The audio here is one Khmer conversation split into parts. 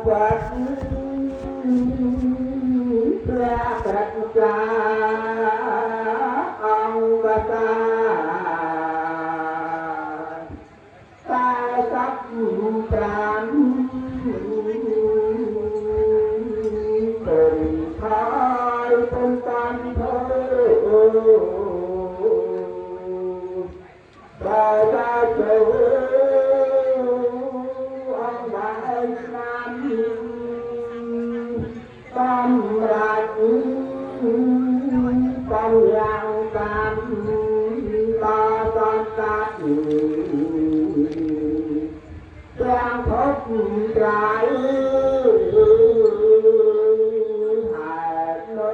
วัดพระปรัชญาองค์วตารตายสัพพรามเป็นทายเป็นการเธอได้ได้เจอองค์ใดนั้นตำรัสปัญญาการตาตาตาแจ้งพบใจหากโน้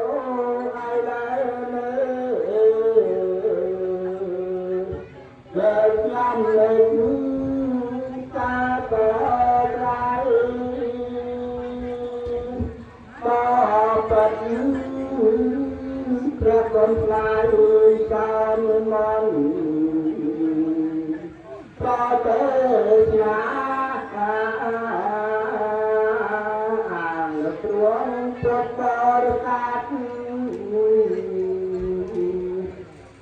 ไอ้ได้เนื้อเลิกย้ำเล่นตาเปิดไรก็ปัดพระกนลายการมันก็เติดหนาอ่างตรวงปรบประกาศ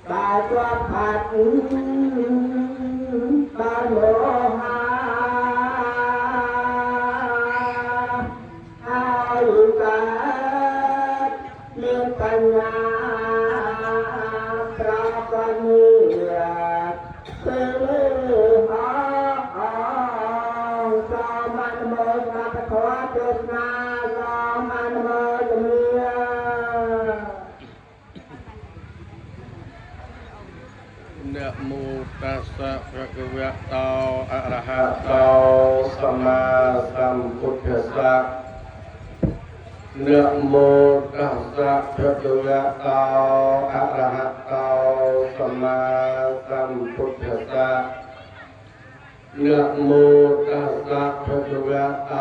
ตาตัวผัดตาโลหะอายุกาเลี้ยงปัญญาพระปณิเตเลหะสามันโมสัพพะเจตนาสามันโมจเมียนะโมตัสสะภะคะวะโตอะระหะโตสัมมาสัมพุทธัสสะนะโมตัสสะภะคะวะโตอะระหะโตสัมมาสัมพุทธัสสะนะโมตัสสะภะคะวะโต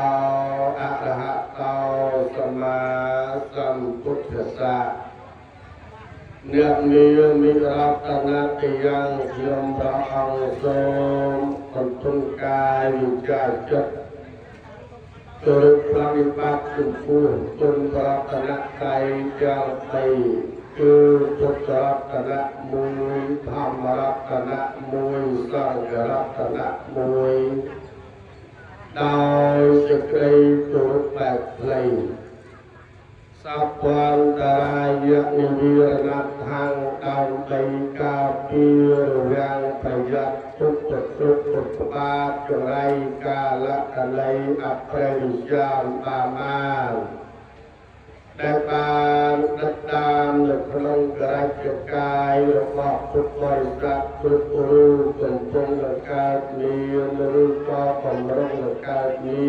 อะระหะโตสัมมาสัมพุทธัสสะนะมิรัตนะติยังยมพระองค์ทรงคนทุนกายวิจารจิตตุรุพระวิปัสสุภูตุนพระรัตนะไตรจารไปคือพุทธรัตนะมุยธรรมรัตนะมุยสังฆรัตนะมุยดาวสกรีตุรุแปดเพลงสัพพันตรายะนิวิรณัทางดาวใจกาปีรุยังประหยัดทุกปาจไรกาละกันเลยอัปริยามปามานได้บานดัดดามหลักพลังกระจกายระบอบทุกบริษัททุกรูปเป็นพงหลักการมีนรูปก็ผมรงหลักการมี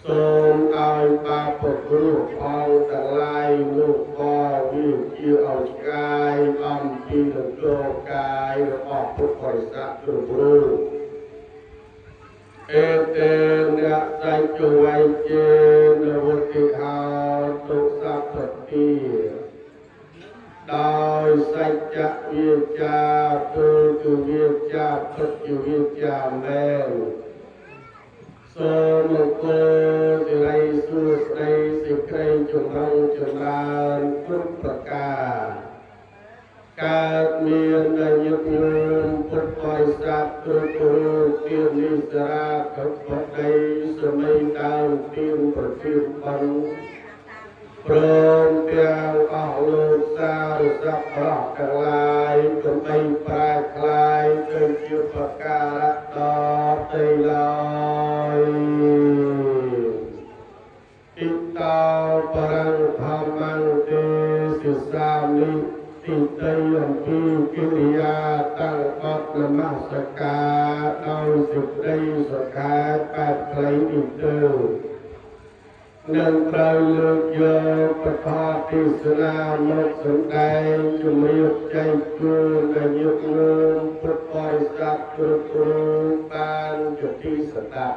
ทรงเอาปาปกรูปเอาแต่ลายลูกพ่อวิวคิวเอากายอัมพีหลักโลกายระบอบทุกบริษัททุกรูปเอเตนะใจจุไวเจนะวุติหาตุสัพพติโดยสัจจะวิจาคือวิจาปัจจุวิจาแม่สมโกสิไรสุไรสิใครจุลังจุลานทุกประการการมีอายุยืนพุทธบริษัททุกรูปเตียนนิสราขับปัจจัยสมัยดาวเตียนประทิบบังพร้อมเพียงออกโลกสารสัพพะทั้งหลายจงไม่ปลายคลายเกิดจุปการะต่อไปเลยอิตาปรังธรรมังเตสิสามิติเตยัมพีกิริยาตั้งปัตนมัสการเอาสุดได้สกายแปดไกลอิเตอนั่งไตรเลือกโยประทาติสนามกสนใจจุมยุดใจกูนยุดเงินพุทธบริษัทกรุกรุปานจุติสตะ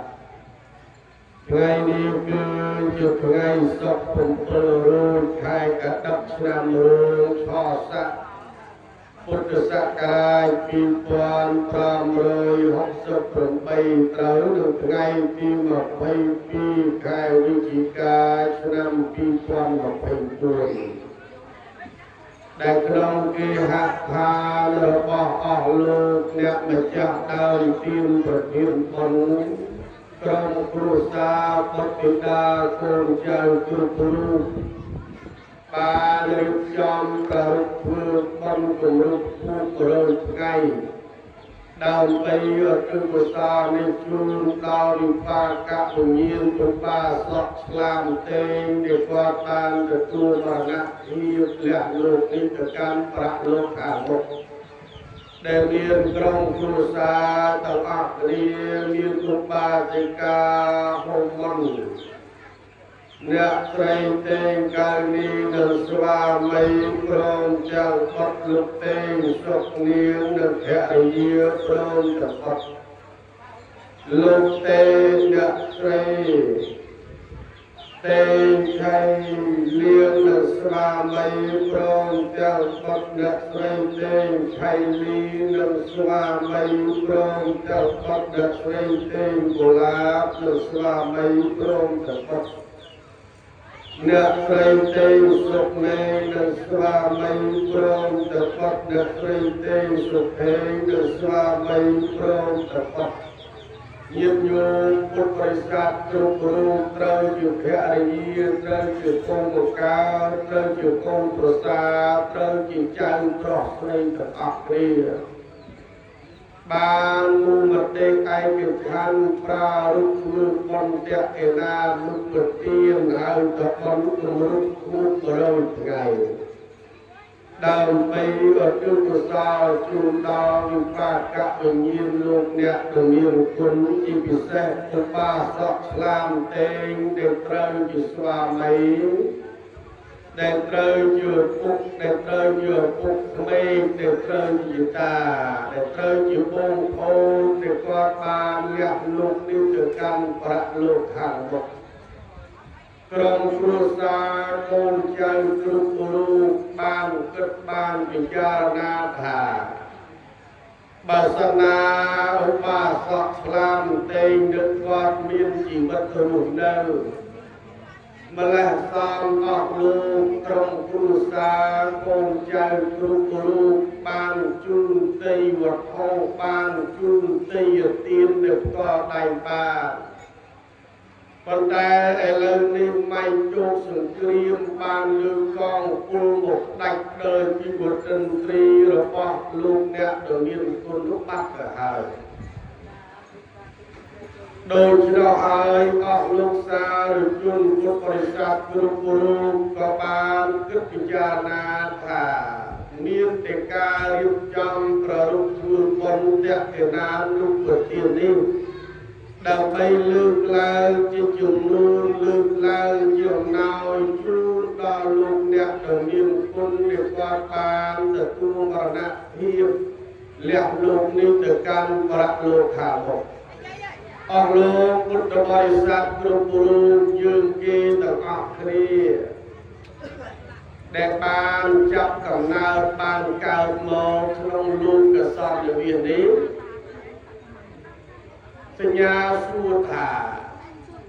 ไงนี้คือจุดไงศพผมเปรูนใครกระดับนำรูนช่อสัก ពុទ្ធសករាជ2568ត្រូវនៅថ្ងៃទី22ខែវិច្ឆិកាឆ្នាំ2024ដែលក្នុងគេហដ្ឋានរបស់អស់លោកអ្នកម្ចាស់ដើមទានប្រធានបុណ្យក្រុមគ្រួសារបុត្រធីតាកូនចៅគ្រប់រូបបានរៀបចំប្រពៃធ្វើបុណ្យគម្រប់ខួប100ថ្ងៃដើម្បីឧទ្ទិសកុសលនេះជូនដល់វិបាកវិញ្ញាណពុបាសកស្លាមទេងដែលគាត់បានទទួលមរណភាពលះលោកនេះទៅកាន់ប្រាក់លោកខាងមុខដែលមានក្រុមគ្រួសារទាំងអស់គ្នាមានពុបាសិកាហុំមន្តអ្នកស្រីទេងកាលនេះនិងស្វាមីព្រមទាំងបុត្រលោកទេងសុខនាងនិងភរិយាព្រមទាំងបុត្រលោកទេងអ្នកស្រីទេងឆៃលៀងនិងស្វាមីព្រមទាំងបុត្រអ្នកស្រីទេងឆៃលីនិងស្វាមីព្រមទាំងបុត្រអ្នកស្រីទេងកុលាបនិងស្វាមីព្រមទាំងបុត្រអ្នកស្រីទេងសុខមេនិងស្វាមីព្រមទាំងបុត្រអ្នកស្រីទេងសុខេងនិងស្វាមីព្រមទាំងបុត្រញាតិញោមពុទ្ធបរិស័ទគ្រប់រូបត្រូវជាភរិយាត្រូវជាកូនបង្កើតត្រូវជាកូនប្រសាត្រូវជាចៅប្រុសស្រីទាំងអស់គ្នាបានមូលមតិឯកខណ្ឌប្រារព្ធធ្វើបុណ្យតេកេណាមុខប្រទានហើយក៏បុណ្យគម្រប់ខួប100ថ្ងៃដើម្បីឧទ្ទិសកុសលជូនដល់វិបាកវិញ្ញាណលោកអ្នកដ៏មានគុណជាពិសេសពុបាសកស្លាមទេងដែលត្រូវជាស្វាមីដែលត្រូវជាពុកដែលត្រូវជាពុកក្មេងដែលត្រូវជាតាដែលត្រូវជាបងប្អូនដែលគាត់បានលះលោកនេះទៅកាន់ប្រាក់លោកខាងមុខក្រុមគ្រួសារកូនចៅគ្រប់រូបបានគិតបានពិចារណាថាបើសិនណាឧបាសកស្លាមទេងនឹងគាត់មានជីវិតរស់នៅម្លេះសំអស់លោកក្រុមគ្រួសារកូនចៅគ្រប់រូបបានជូនទេយវត្ថុបានជូនទេយទាននៅផ្ទាល់ដៃបានប៉ុន្តែឥឡូវនេះម៉ៃជោគសង្គ្រាមបានលើកកងពលមកដាច់ដោយពីវត្តន្ត្រីរបស់លោកអ្នកដ៏មានគុណនោះបាត់ទៅហើយដូច្នោះហើយអស់លោកសារជនពុទ្ធបរិស័ទគ្រប់រូបក៏បានគិតពិចារណាថាមានតែការរៀបចំប្រារព្ធធ្វើបុណ្យតេកេណាលោកប្រទាននេះដើម្បីលើកឡើងជាជំនួនលើកឡើងជាអំណោយជូនដល់លោកអ្នកដ៏មានគុណដែលគាត់បានទទួលមរណភាពលះលោកនេះទៅកាន់ប្រាក់លោកខាងមុខអស់លោកពុទ្ធបរិស័ទគ្រប់រូបយើងគេទាំងអស់គ្នាដែលបានចាប់កំណើតបានកើតមកក្នុងលោកកសលវិននេះសញ្ញាសួរថា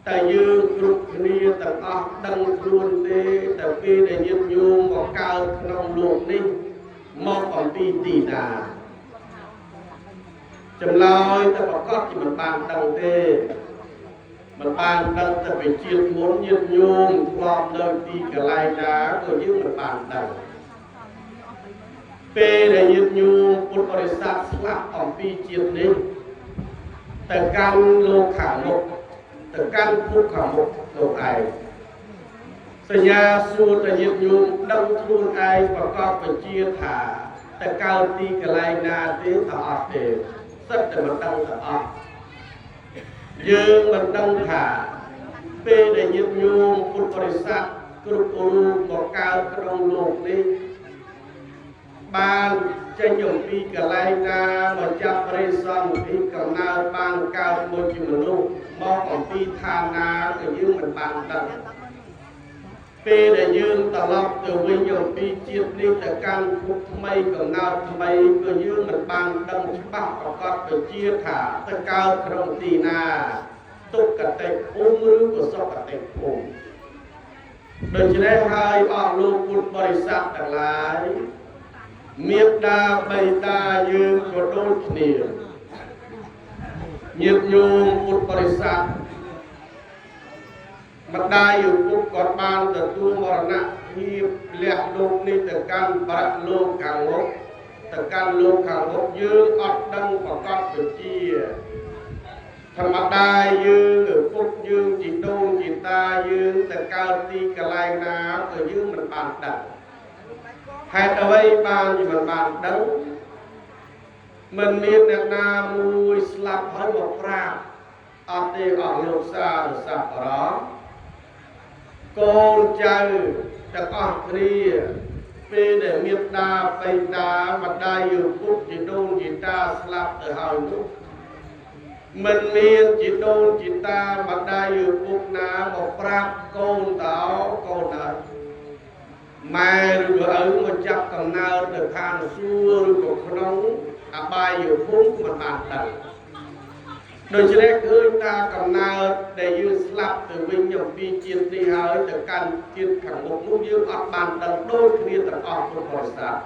តែយើងគ្រប់គ្នាទាំងអស់ដឹងខ្លួនទេតែពេលដែលញាតិញោមមកកើតក្នុងលោកនេះមកអំពីទីណាចម្លើយតែប្រកបជាមិនបានដឹងទេមិនបានដឹងតែវិជាមុនញាតិញោមធ្លាប់នៅទីកន្លែងណាក៏យើងមិនបានដឹងពេលដែលញាតិញោមពុទ្ធបរិស័ទស្លាប់អំពីជាតិនេះទៅកាន់លោកខាងមុខទៅកាន់ភពខាងមុខលោកឯងសញ្ញាសួរតែញាតិញោមដឹងខ្លួនឯងប្រកបបញ្ជាថាទៅកើតទីកន្លែងណាទេថាអត់ទេសិតតែមិនដឹងទាំងអស់យើងមិនដឹងថាពេលដែលញាតិញោមពុទ្ធបរិស័ទគ្រប់រូបមកកើតក្នុងលោកនេះបានចេញអំពីកន្លែងណាមកចាប់រិស័នពីកំណើតបានកើតមកជាមនុស្សមកអំពីឋានណាក៏យើងមិនបានដឹងព ពេលដែលយើងត្រឡប់ទៅវិញអំពីជាតិនេះទៅកាន់ភពថ្មីកំណើតថ្មីក៏យើងមិនបានដឹងច្បាស់ប្រកបទៅជាថាទៅកើតក្នុងទីណាទុក្ខតិភូមិឬក៏សុគតិភូមិដូច្នេះហើយអស់លោកពុទ្ធបរិស័ទទាំងឡាយមេត្តាបិតាយើងក៏ដូចគ្នាញាតិញោមពុទ្ធបរិស័ទម្ដាយឪពុកក៏បានទទួលមរណភាពលះលោកនេះទៅកាន់បរលោកខាងមុខទៅកាន់លោកខាងមុខយើងអត់ដឹងប្រកបទៅជាធម្មតាយើងឪពុកយើងជីដូនជីតាយើងទៅកើតទីកន្លែងណាក៏យើងមិនបានដឹងហេតុអ្វីបានជាមិនបានដឹងមិនមានអ្នកណាមួយស្លាប់ហើយមកប្រាប់អត់ទេអស់លោកសារស័ក្តិរកូនចៅទាំងអស់គ្នាពេលដែលមេត្តាបិតាម្ដាយឪពុកជីដូនជីតាស្លាប់ទៅហើយនោះមិនមានជីដូនជីតាម្ដាយឪពុកណាមកប្រាប់កូនតើកូនតើម៉ែឬក៏ឪមកចាប់កំណើតទៅខាងសួគ៌ឬក៏ក្នុងអបាយភូមិមិនបានដឹងដូច្នេះឃើញថាកំណើតដែលយើងស្លាប់ទៅវិញអំពីជាតិនេះហើយទៅកាន់ជាតិខាងមុខនោះយើងអត់បានដឹងដូចគ្នាទាំងអស់ពុទ្ធបរិស័ទ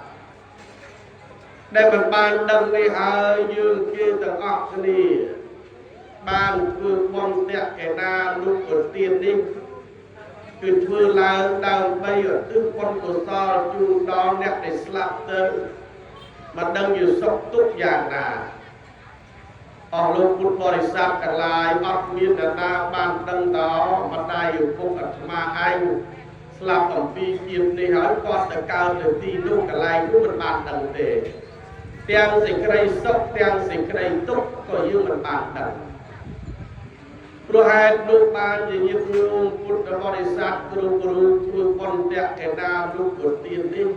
ដែលមិនបានដឹងនេះហើយយើងគេទាំងអស់គ្នាបានធ្វើបុណ្យតេកេណាលុបប្រទាននេះគឺធ្វើឡើងដើម្បីឧទ្ទិសបុណ្យកុសលជូនដល់អ្នកដែលស្លាប់ទៅមិនដឹងជាសុខទុក្ខយ៉ាងណាអស់លោកពុទ្ធបរិស័ទទាំងឡាយអត់មានអ្នកណាបានដឹងដល់ម្ដាយឪពុកអាត្មាឯងស្លាប់អំពីជាតិនេះហើយគាត់ទៅកើតទៅទីនោះកន្លែងនោះមិនបានដឹងទេទាំងសេចក្តីសុខទាំងសេចក្តីទុក្ខក៏យើងមិនបានដឹងព្រោះហេតុនោះបានជាញាតិញោមពុទ្ធបរិស័ទគ្រប់រូបធ្វើបុណ្យតេកេណារូបប្រទាននេះ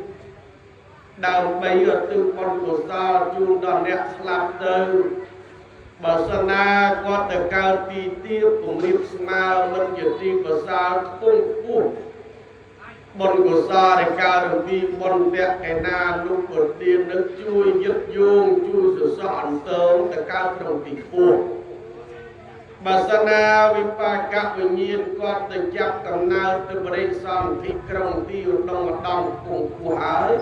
ដើម្បីឧទ្ទិសបុណ្យកុសលជូនដល់អ្នកស្លាប់ទៅបើសិនណាគាត់ទៅកើតទីទាបពំរាបស្មើមិនជាទីប្រសើរខ្ពង់ខ្ពស់បុណ្យកុសលដែលកើតអំពីបុណ្យតេកេណារូបប្រទាននឹងជួយយឹកយោងជួយសរសអន្តរទៅកើតក្នុងទីខ្ពស់បើសិនណាវិបាកវិញ្ញាណគាត់ទៅចាប់កំណើតទៅបរិសន្ធិក្រុងទីឧត្តមឧត្តមខ្ពង់ខ្ពស់ហើយ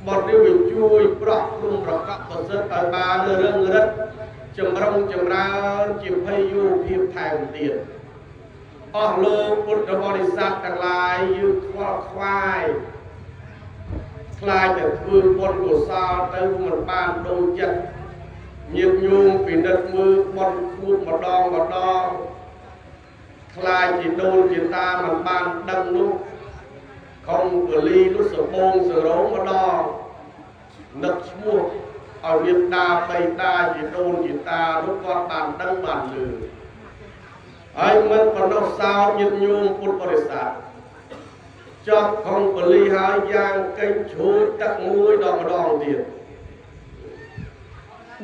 បទនេះវាជួយប្រោះព្រំប្រកបប្រសិទ្ធឲ្យបានរឹងរិទ្ធចម្រុងចម្រើនជាភ័យយោភាពថែមទៀតអស់លោកពុទ្ធបរិស័ទទាំងឡាយយើងខ្វល់ខ្វាយខ្លាចតែធ្វើបុណ្យកុសលទៅមិនបានដូចចិត្តញាតិញោមពិនិត្យមើលបុណ្យខួបម្ដងខ្លាចជាដូនជាតាមិនបានដឹងនោះខំកលីនោះសបងសរងម្ដងនឹកឈ្មោះឲ្យមេត្តាបិតាជាដូនជាតានោះគាត់បានដឹងបានលឺហើយមិនប៉ុណ្ណោះសោតញាតិញោមពុទ្ធបរិស័ទចប់ខំកលីហើយយ៉ាងកេញជ្រួយទឹកមួយដល់ម្ដងទៀត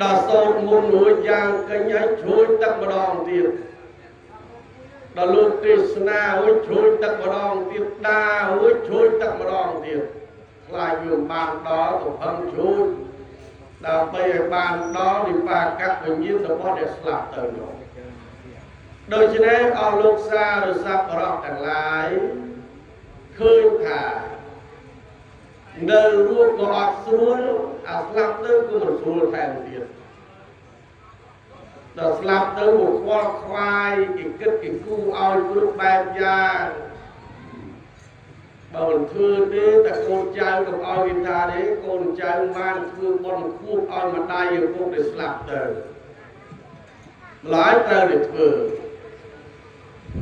ដល់សូត្រមុនរួចយ៉ាងកេញឲ្យជ្រួយទឹកម្ដងទៀតដល់លោកទេសនារួចជ្រួយទឹកម្ដងទៀតដារួចជ្រួយទឹកម្ដងទៀតខ្លាចវាបានដល់ទៅផឹងជ្រួយដើម្បីឲ្យបានដល់វិបាកវិញ្ញាណរបស់អ្នកស្លាប់ទៅនោះដូច្នេះអស់លោកសារស័ក្តិរៈទាំងឡាយឃើញថានៅរូបក៏អត់ស្រួលអាស្លាប់ទៅក៏មិនស្រួលថែមទៀតដល់ស្លាប់ទៅមកខ្វល់ខ្វាយគេគិតគេគូឲ្យគ្រប់បែបយ៉ាងបើមិនធ្វើទេតែកូនចៅកុំឲ្យគេថាទេកូនចៅបានធ្វើបុណ្យខួបឲ្យម្ដាយឪពុកដែលស្លាប់ទៅម្លាយត្រូវតែធ្វើ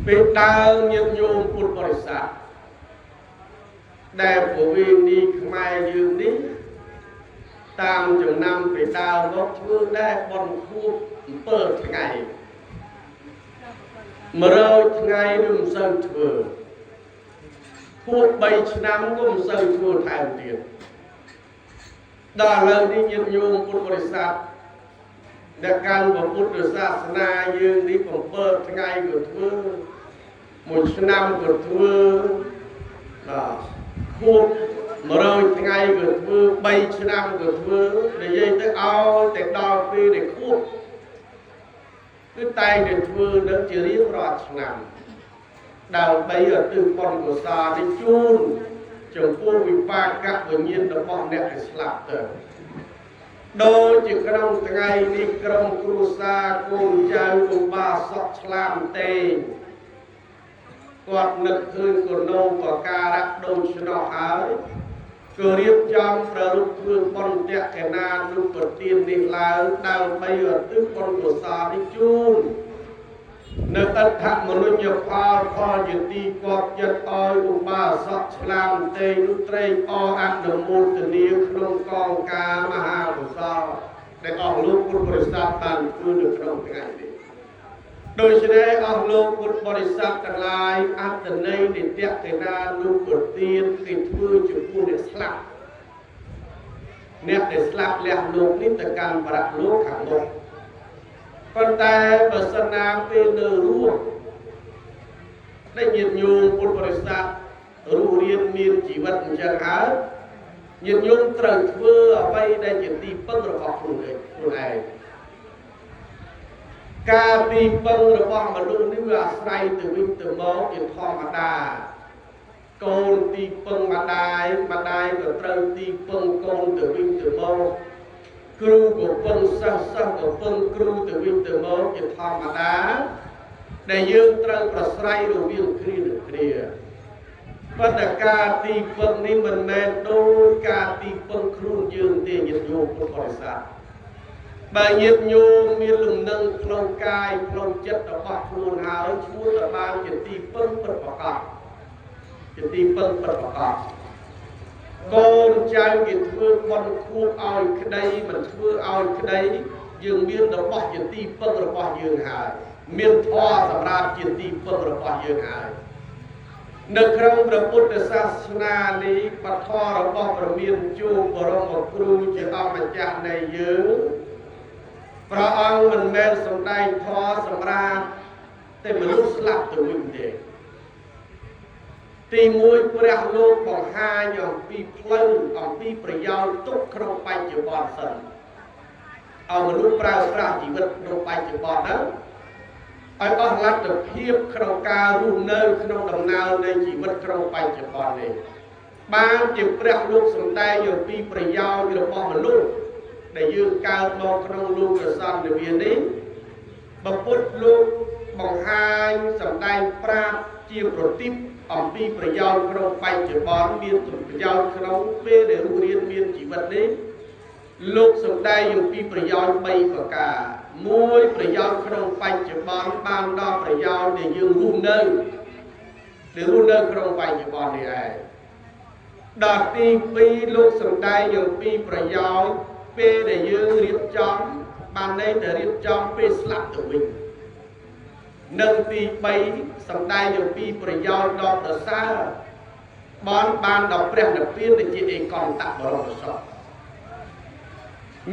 ពេលដើមញាតិញោមពុទ្ធបរិស័ទដែលប្រវេណីខ្មែរយើងនេះតាមចំណាំពីដើមមកធ្វើដែរបុណ្យខួប7ថ្ងៃ100ថ្ងៃឬមិនសូវធ្វើខួប3ឆ្នាំក៏មិនសូវធ្វើថែមទៀតដល់ឥឡូវនេះញាតិញោមពុទ្ធបរិស័ទដែលកាន់ពុទ្ធសាសនាយើងនេះ7ថ្ងៃក៏ធ្វើ1ឆ្នាំក៏ធ្វើ ខួប100ថ្ងៃក៏ធ្វើ3ឆ្នាំក៏ធ្វើនិយាយទៅឲ្យតែដល់ពេលដែលខួបគឺតែងតែធ្វើនឹងជារៀងរាល់ឆ្នាំដើម្បីឲ្យទិសបុណ្យកុសលនេះជូនចំពោះវិបាកវិញ្ញាណរបស់អ្នកដែលស្លាប់ទៅដូចជាក្នុងថ្ងៃនេះក្រុមគ្រួសារកូនចៅឧបាសកឆ្លាមទេគាត់នឹកឃើញគណោបការៈដូច្នោះហើយក៏រៀបចំប្ររពធ្វើបុណ្យតេកណានុប្រទាននេះឡើងដើម្បីឲ្យទិសបុណ្យកុសលនេះជូននៅអត្ថមនុញ្ញផលជាទីគប់ចិត្តឲ្យឧបាសកឆ្លាមទេនោះត្រេកអរអនុមោទនាក្នុងកងការមហាកុសលដែលអស់លោកពុទ្ធបរិស័ទបានធ្វើនៅក្នុងថ្ងៃនេះដូច្នេះអស់លោកពុទ្ធបរិស័ទទាំងឡាយអត្តន័យនៃតេកណានុប្រទានគេធ្វើចំពោះអ្នកស្លាប់អ្នកដែលស្លាប់លះលោកនេះទៅកាន់បរៈលោកខាងមុខប៉ុន្តែបើសិនណាពេលនៅរស់ដែលញាតិញោមពុទ្ធបរិស័ទរស់រៀនមានជីវិតអញ្ចឹងហើយញាតិញោមត្រូវធ្វើអ្វីដែលជាទីពឹងរបស់ខ្លួនឯងការទីពឹងរបស់មនុស្សនេះវាអាស្រ័យទៅវិញទៅមកជាធម្មតាកូនទីពឹងម្ដាយក៏ត្រូវទីពឹងកូនទៅវិញទៅមកគ្រូក៏ពឹងសិស្សក៏ពឹងគ្រូទៅវិញទៅមកជាធម្មតាដែលយើងត្រូវប្រស្រ័យរវាងគ្នានឹងគ្នាប៉ុន្តែការទីពឹងនេះមិនមែនដូចការទីពឹងខ្លួនយើងទេញាតិញោមពុទ្ធបរិស័ទបើញាតិញោមមានលំនឹងក្នុងកាយក្នុងចិត្តរបស់ខ្លួនហើយឈ្មោះទៅបានជាទីពឹងពិតប្រាកដជាទីពឹងពិតប្រាកដកូនចៅគេធ្វើបុណ្យខួបឲ្យក្តីមិនធ្វើឲ្យក្តីយើងមានរបស់ជាទីពឹងរបស់យើងហើយមានធម៌សម្រាប់ជាទីពឹងរបស់យើងហើយនៅក្នុងព្រះពុទ្ធសាសនានេះបទធម៌របស់ព្រះមានជូបរមគ្រូជាអង្គម្ចាស់នៃយើងព្រះអង្គមិនមែនសំដែងធម៌សម្រាប់តែមនុស្សស្លាប់ទៅវិញទេទីមួយព្រះលោកបង្ហាញអំពីផ្លូវអំពីប្រយោជន៍ទុកក្នុងបច្ចុប្បន្នសិនឲ្យមនុស្សប្រើប្រាស់ជីវិតក្នុងបច្ចុប្បន្នហ្នឹងឲ្យអស់លទ្ធភាពក្នុងការរស់នៅក្នុងដំណើរនៃជីវិតក្នុងបច្ចុប្បន្ននេះបានជាព្រះលោកសម្ដែងអំពីប្រយោជន៍របស់មនុស្សដែលយើងកើតមកក្នុងលោកសន្តិវិននេះព្រះពុទ្ធលោកបង្ហាញសម្ដែងប្រាប់ជាប្រទីបអំពីប្រយោជន៍ក្នុងបច្ចុប្បន្នមានប្រយោជន៍ក្នុងពេលដែលរស់រានមានជីវិតនេះលោកសម្ដែងអំពីប្រយោជន៍3ប្រការមួយប្រយោជន៍ក្នុងបច្ចុប្បន្នបានដល់ប្រយោជន៍ដែលយើងរស់នៅក្នុងបច្ចុប្បន្ននេះឯងដល់ទី2លោកសម្ដែងអំពីប្រយោជន៍ពេលដែលយើងរៀបចំបានន័យតែរៀបចំពេលស្លាប់ទៅវិញនិងទី3សម្ដែងអំពីប្រយោជន៍ដ៏ប្រសើរបានដល់ព្រះនិព្វានដែលជាឯកន្តបរមសុខ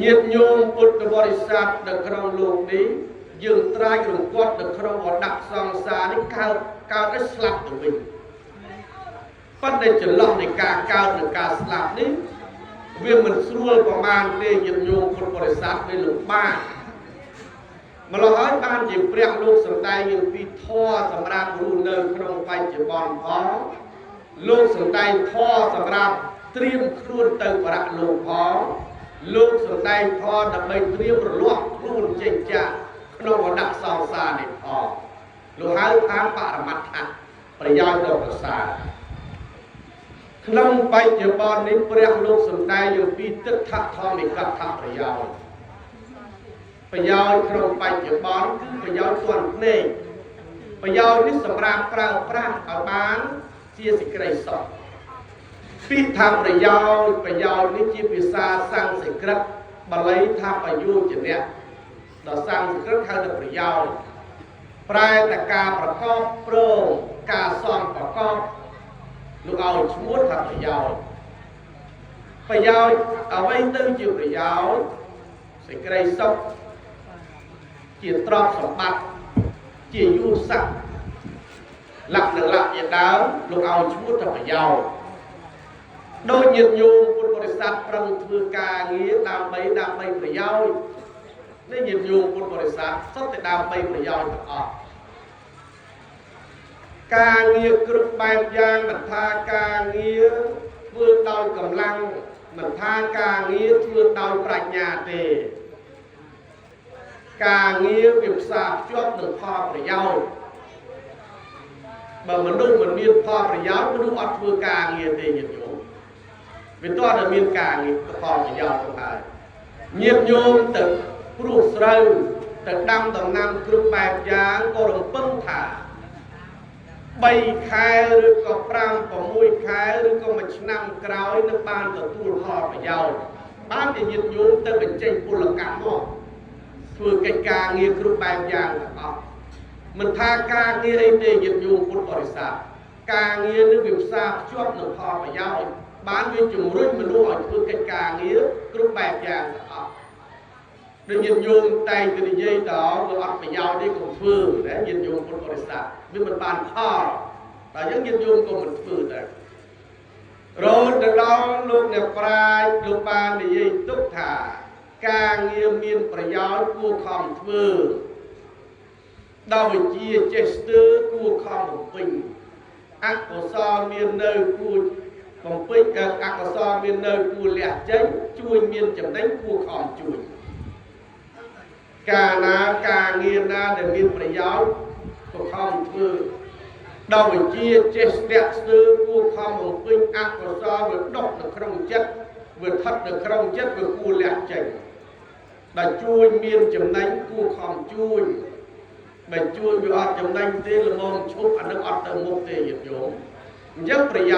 ញាតិញោមពុទ្ធបរិស័ទនៅក្នុងលោកនេះយើងត្រាចរង្គាត់នៅក្នុងវដ្តសង្សារនេះកើតឲ្យស្លាប់ទៅវិញប៉ុន្តែចន្លោះនៃការកើតនិងការស្លាប់នេះវាមិនស្រួលប្រមាណទេញាតិញោមពុទ្ធបរិស័ទវាលំបាកម្ល៉េះហើយបានជាព្រះលោកសម្ដែងអំពីធម៌សម្រាប់រស់នៅក្នុងបច្ចុប្បន្នផងលោកសម្ដែងធម៌សម្រាប់ត្រៀមខ្លួនទៅបរៈលោកផងលោកសម្ដែងធម៌ដើម្បីត្រៀមរលាស់ខ្លួនចេញចាកក្នុងវដ្តសង្សារនេះផងលោកហៅថាបរមត្ថៈប្រយោជន៍ដ៏ប្រសើរក្នុងបច្ចុប្បន្ននេះព្រះលោកសម្ដែងអំពីទិដ្ឋធម្មិកថាប្រយោជន៍ក្នុងបច្ចុប្បន្នគឺប្រយោជន៍ទាន់ភ្នែកប្រយោជន៍នេះសម្រាប់ប្រើប្រាស់ឲ្យបានជាសេចក្តីសុខពីថាប្រយោជន៍នេះជាភាសាសំស្ក្រឹតបាលីថាប្រយោជនៈដល់សំស្ក្រឹតហៅថាប្រយោជន៍ប្រែតែការប្រកបព្រមការសំប្រកបលោកឲ្យឈ្មោះថាប្រយោជន៍អ្វីទៅជាប្រយោជន៍សេចក្តីសុខជាទ្រព្យសម្បត្តិជាយូរស័ក្តិ lặng được lặng nhiệt đáo lúc ao chút thật phải giàu đôi nhiệt nhung quân bồi sát trong thư ca nghĩa đam bấy phải giàu nên nhiệt nhung quân bồi sát sắp thì đam bấy phải giàu thật ọ ca nghĩa cực bàn giang mình tha ca nghĩa vươn đôi cầm lăng mình tha ca nghĩa vươn đôi prạch nhà tề ca nghĩa việc sạp chót được kho phải giàu mà mình đúng mình miên kho phải giáo mình đúng ọt vừa ca nghĩa tề nhiệt nhung vì tôi là miên ca nghĩa kho phải giàu trong hai nhiệt nhung từ pru sreu từ đâm tầm năm cực bàn giang có đồng bưng thả bay khai rồi có pram có mùi khai rồi có một năm cào nó ban từ tu họ phải giàu ban thì nhiệt nhung tới bên trên phu là cảm họ vừa cái ca nghĩa cực bàn giang là mình tha ca nghĩa ấy để nhiệt nhung phút bồi sạp ca nghĩa nước việc sạp chót nó họ phải giàu bán với chủng rứt mình luôn hỏi vừa cái ca nghĩa cực bàn giang là để nhiệt nhung tay từ dây đó vừa ăn phải giàu đi cùng phương để nhiệt nhung phút bồi sạp vì mình bàn kho tại những nhiệt nhung của mình phương đấy rồi từ đó lúc này prai lúc ban thì dây túc thả ca nghĩa miên phải giáo của khom phương đau chia chết tư của khom bình ác của so miên nơi của khom bình ác của so miên nơi của lẹ cháy chui miên chấm đánh của khom chui ca na ca nghĩa na để miên phải giáo của khom phương đau chia chết tư của khom bình ác của so vừa độc được không chất vừa thật được không chất vừa của lẹ cháy bà chui miên chấm đánh của khom chui bà chui bị ọt chấm đánh thế là môn chúc ăn nước ọt tầng một tề hiệp dũng rất phải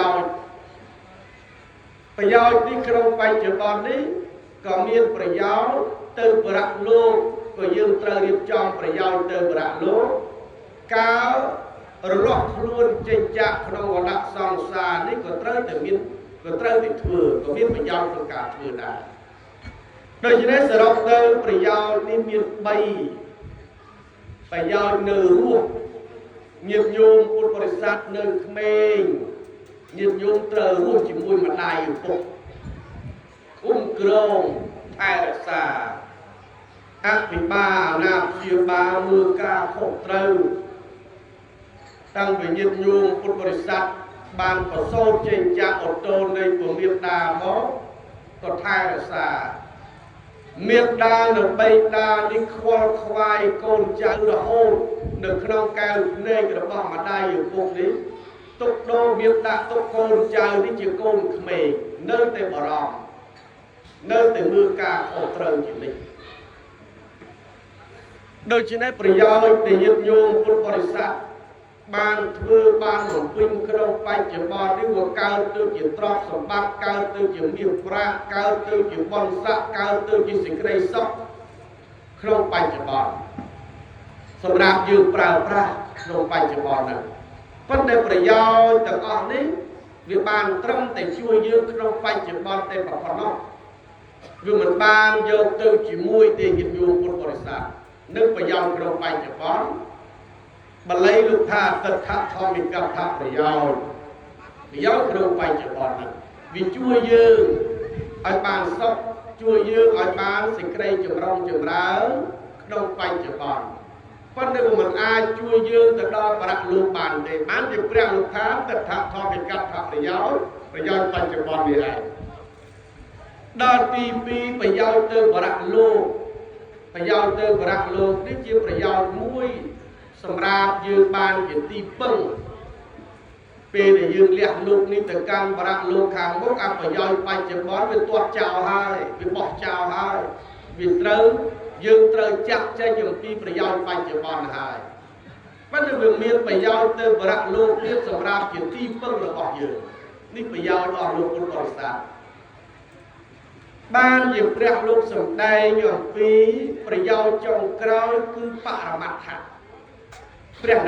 giao đi không bay chở con đi còn miên phải giao từ bạc lô của dương trời điệp trong phải giao từ bạc lô cao lọt luôn trên chạc không có đặt song xa đi có trời từ miên có trời từ thừa có miên phải giao trong cả thừa đã đời như thế sẽ đọc tới phải giao đi miên bay phải giao nở ruộng nhiệt nhung một bồi sát nở khmênh nhiệt nhung trở ruộng chỉ mùi mặt đài phục cung krong thai đặc xà ác vì ba nạp chia ba mưa ca khổ trâu tăng về nhiệt nhung một bồi sát bàn có sâu trên trạng ô tô này của miệt đà mó có thai đặc xà miệt đa được bay đa đi khoa khoai con cháu là hôn được không cao nên được bỏ mặt đây ở vùng đấy tục đô miệt đa tục con cháu đi chịu con khmê nơi tên bỏ rò nơi tên mưa ca khổ trơn chỉ mình đôi chân ấy phải giao để nhiệt nhung phút bồi sát ban thưa ban một vinh không bay chỉ bò đi vừa cao tư chỉ trọc sòng bạc cao tư chỉ miêu pra cao tư chỉ bon sạ cao tư chỉ sinh cây sóc không bay chỉ bò sòng đạp dương pra không bay chỉ bò này vấn đề phải giao từ con đấy việc bàn trâm để chui dương không bay chỉ bò để bảo con nó vì mình ban vô tư chỉ mui tiền dịch vụ một bồi sát nước phải giao không bay chỉ bò bà lấy lúc tha tất thạ thọ mình gặp thạ phải giáo không phải chỉ còn này vì chua dương ai bàn sóc chua dương ai bán xịt cây chùm rong chùm ráo không phải chỉ còn vấn đề của mình ai chua dương từ đó và đặt luôn bàn để bán cho preng lúc tháng tất thạ thọ mình gặp thạ phải giáo phải chỉ còn vì này đợt pi phải giáo từ và đặt luôn phải giao từ và đặt luôn đến chiếc phải giao mũi sầm rạp dương ban chuyển ti bưng về để dương liệt lục ní từ căn và đặt lục hàng bốc áp phải giao bay chấm bón về tuột chào hai về bỏ chào hai vì trâu dương trâu chặt cho dùng ti phải giao bay chấm bón hai bắt được việc miên phải giao từ và đặt lục ní sầm rạp chuyển ti bưng là bỏ dương ní phải giao đòn lục con bò sát ban dịp rạng lúc sầm đây nhọn phí phải giao trong cõi cứ phạ mặt thẳng Prang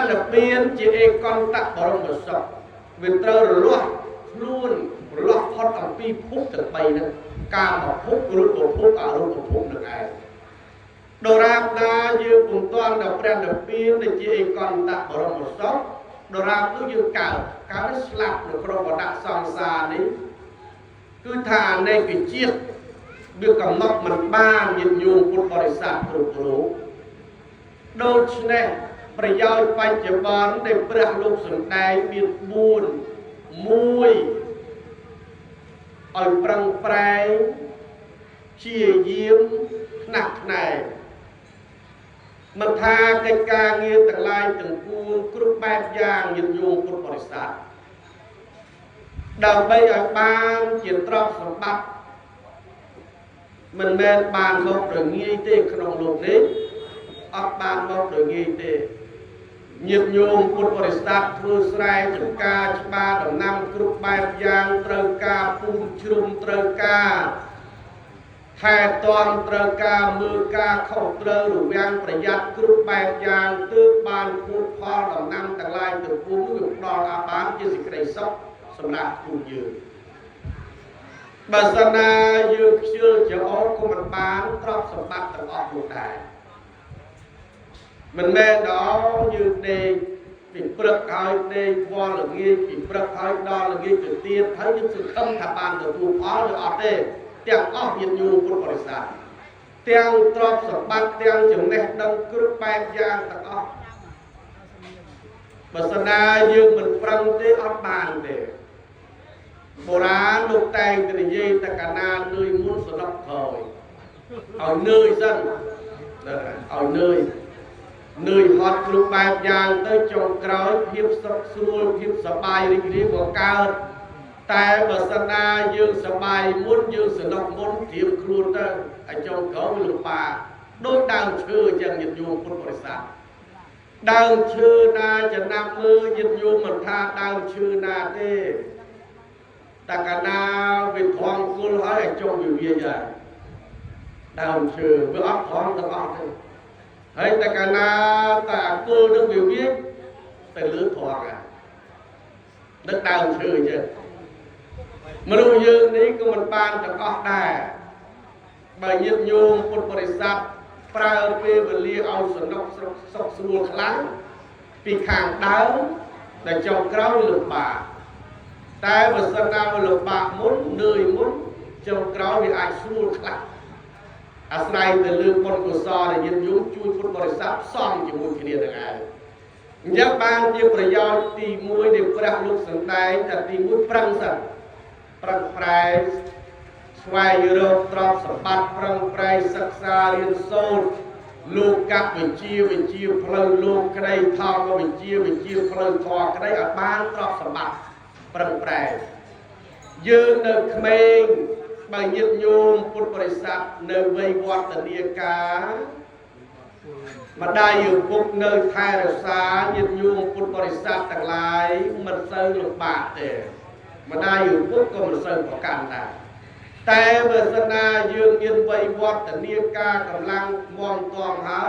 đặc biệt chỉ con tạc bảo đồng một sọc vì trơ rồi luôn hot ở pi phúc thực bày nữa ca mà phúc lúc một phúc ở lúc một phúc được ai đồ rạp na như cùng toàn đọc bèn đọc pin để chị còn tạ bảo một sốc đồ ra cứ như cả nó slap được rồi đặt sòng xa đấy cứ thà này cái chiếc được cầm mọc mặt ba nhiệt nhung một bòi sạc rụt rú đôi này bởi do bánh chế bón để bật lúc sẵn đáy biệt buồn mùi ở prăng prai chia diếm nặng này mà tha cái ca nghe tầng lai từng cuồng cướp bạc giang nhiệt nhung một bòi sạc đầu bây ở ban chiến trọc sẵn bạc mình men bàn một rồi nghi tê không lục đấy ấp bàn một rồi nghi tê nhiệt nhung một bồi sát thưa sài chúng ca ba đồng năm cướp bài giang trơ ca phun chrum trơ ca hai toàn trơ ca mưa ca khẩu trơ đủ vangประหยัด cướp bài giang tước bàn phun pho đồng năm tầng lai từ phun được đo là bán trên dịch cây sóc sầm lạc phun dừa bà sana dược chưa chỗ của mình bán trọc sầm bạc tầng ọt một đài mình men đó như đây bị bật hơi đây qua là nghe bị bật hơi đo là nghe từ tiên thấy những sự không thả bàn từ phù phó được ọt đây tiếng ọt nhiệt nhu của bồi sản tiếng trọc sầm bạc tiếng chừng này đông cứ bay giang tầng ọt bà sana dược mình prăng tới ọt bàn để bộ ra lục tay từ dây ta cả na nơi muốn sờ đọc thời ở nơi dân ở nơi hot lục bài giang tới trồng cối hiệp sập xuôi hiệp sập bài đi của cao tại bờ sân na dương sập bài muốn dương sờ đọc muốn thiệp luôn đó ở trong cối lục bà đôi đang chưa chẳng nhiệt dung quân bồi sản đang chưa na chẳng nam mưa nhiệt dung mình tha đang chưa na thế ta cả na về thoáng cô nói ở trong nhiều việc vậy đào trường với óc thoáng ta óc thôi hay ta cả na ta cô được biểu biết phải lứa thoáng à đất đào trường chứ mà đâu dương đấy có một ban ta óc đà bài nhiệt nhung một bồi sát pra về vật li ao sườn nóc sọc sùa kháng bị khang đáo để trồng rau lục bà tại vật sân nào lục bạc muốn nơi muốn trồng rau thì ai xua khắc Asrai từ lương con của so để nhân dũng chui phút bồi sáp xong chỉ một cái điện được ai nhớ ban tiêu bởi do tì mũi để bạc lúc sân tay là tì mũi prăng sân prăng prai xoay rô trọc sập bát prăng prai sắc xa liên sôn lô cắp về chia phơi lô cái đây thao có về chia phơi thò cái đây ở ban trọc sập bát prăng prai dương được mình bài nhiệt nhung phút bồi sáp nơi vây quạt tận địa cá mà đạiอยู่ปุ๊บnơi thay rồi xa nhiệt nhung phút bồi sáp tặng lại mình sơ lục bạc để mà đạiอยู่ปุ๊บก็มันเสริมประกันได้แต่เมื่อสนายืนยันไว้วัดแต่เนียกากำลังมองตองหา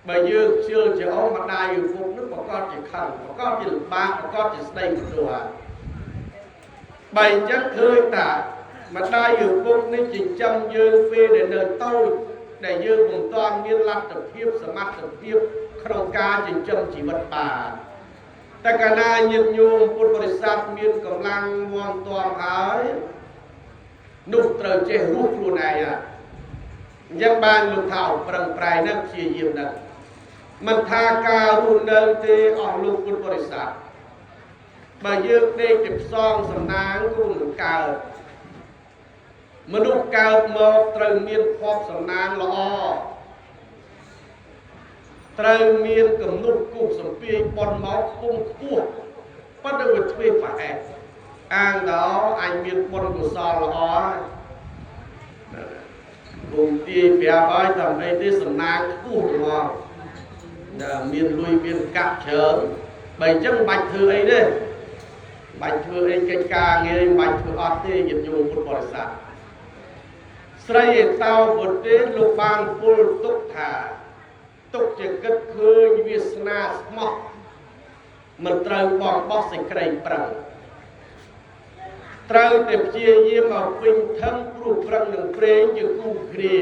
บางยืนเชื่อจะเอามาได้อยู่ปุ๊บนึกว่าก็จะขังก็จะหลุดบ้านก็จะสเต็งตัวใบจักเคยแต่มาได้อยู่ปุ๊บนี่จิตจำยืนเฟียđểเดินโต้đểยืนบนตอนมีรักกับเทียบสมัครกับเทียบโครงการจิตจำจีวัดป่าแต่การนายยืนยูพุทธบริษัทมีกำลังมองตัวหายนุกเตอเจรูปรูนายยังบ้านลูกเท่าปรังปลายนักเชียร์ยิมนั้นมันทาการุณเดินที่ออกลูกพุทธบริษัทมาเยอะได้เก็บซองสำนักรุ่นเก่ามนุษย์เก่ามาเติมเมียนพบสำนักละอ้อเติมเมียนกับนุษย์กุศลปีปนเมาคุ้มคู่ปัจจุบันช่วยฝ่ายอ่างđó anh miền quân của so là ó cùng đi phía bãi tầm đây tới sầm nang khu mà miền lui miền cạn chớ bảy chân bạch thư ấy đấy bạch thư ấy cái ca nghe bạch thư ọt tê nhiệt nhu một bồi sản xây tao một đến lục ban full túc thả túc chỉ cất khơi như na mọc mình trời bong bóc sạch cây prangត្រូវតែព្យាយាមមកវិញថឹងព្រោះប្រឹងនឹងព្រេងជាគូគ្រា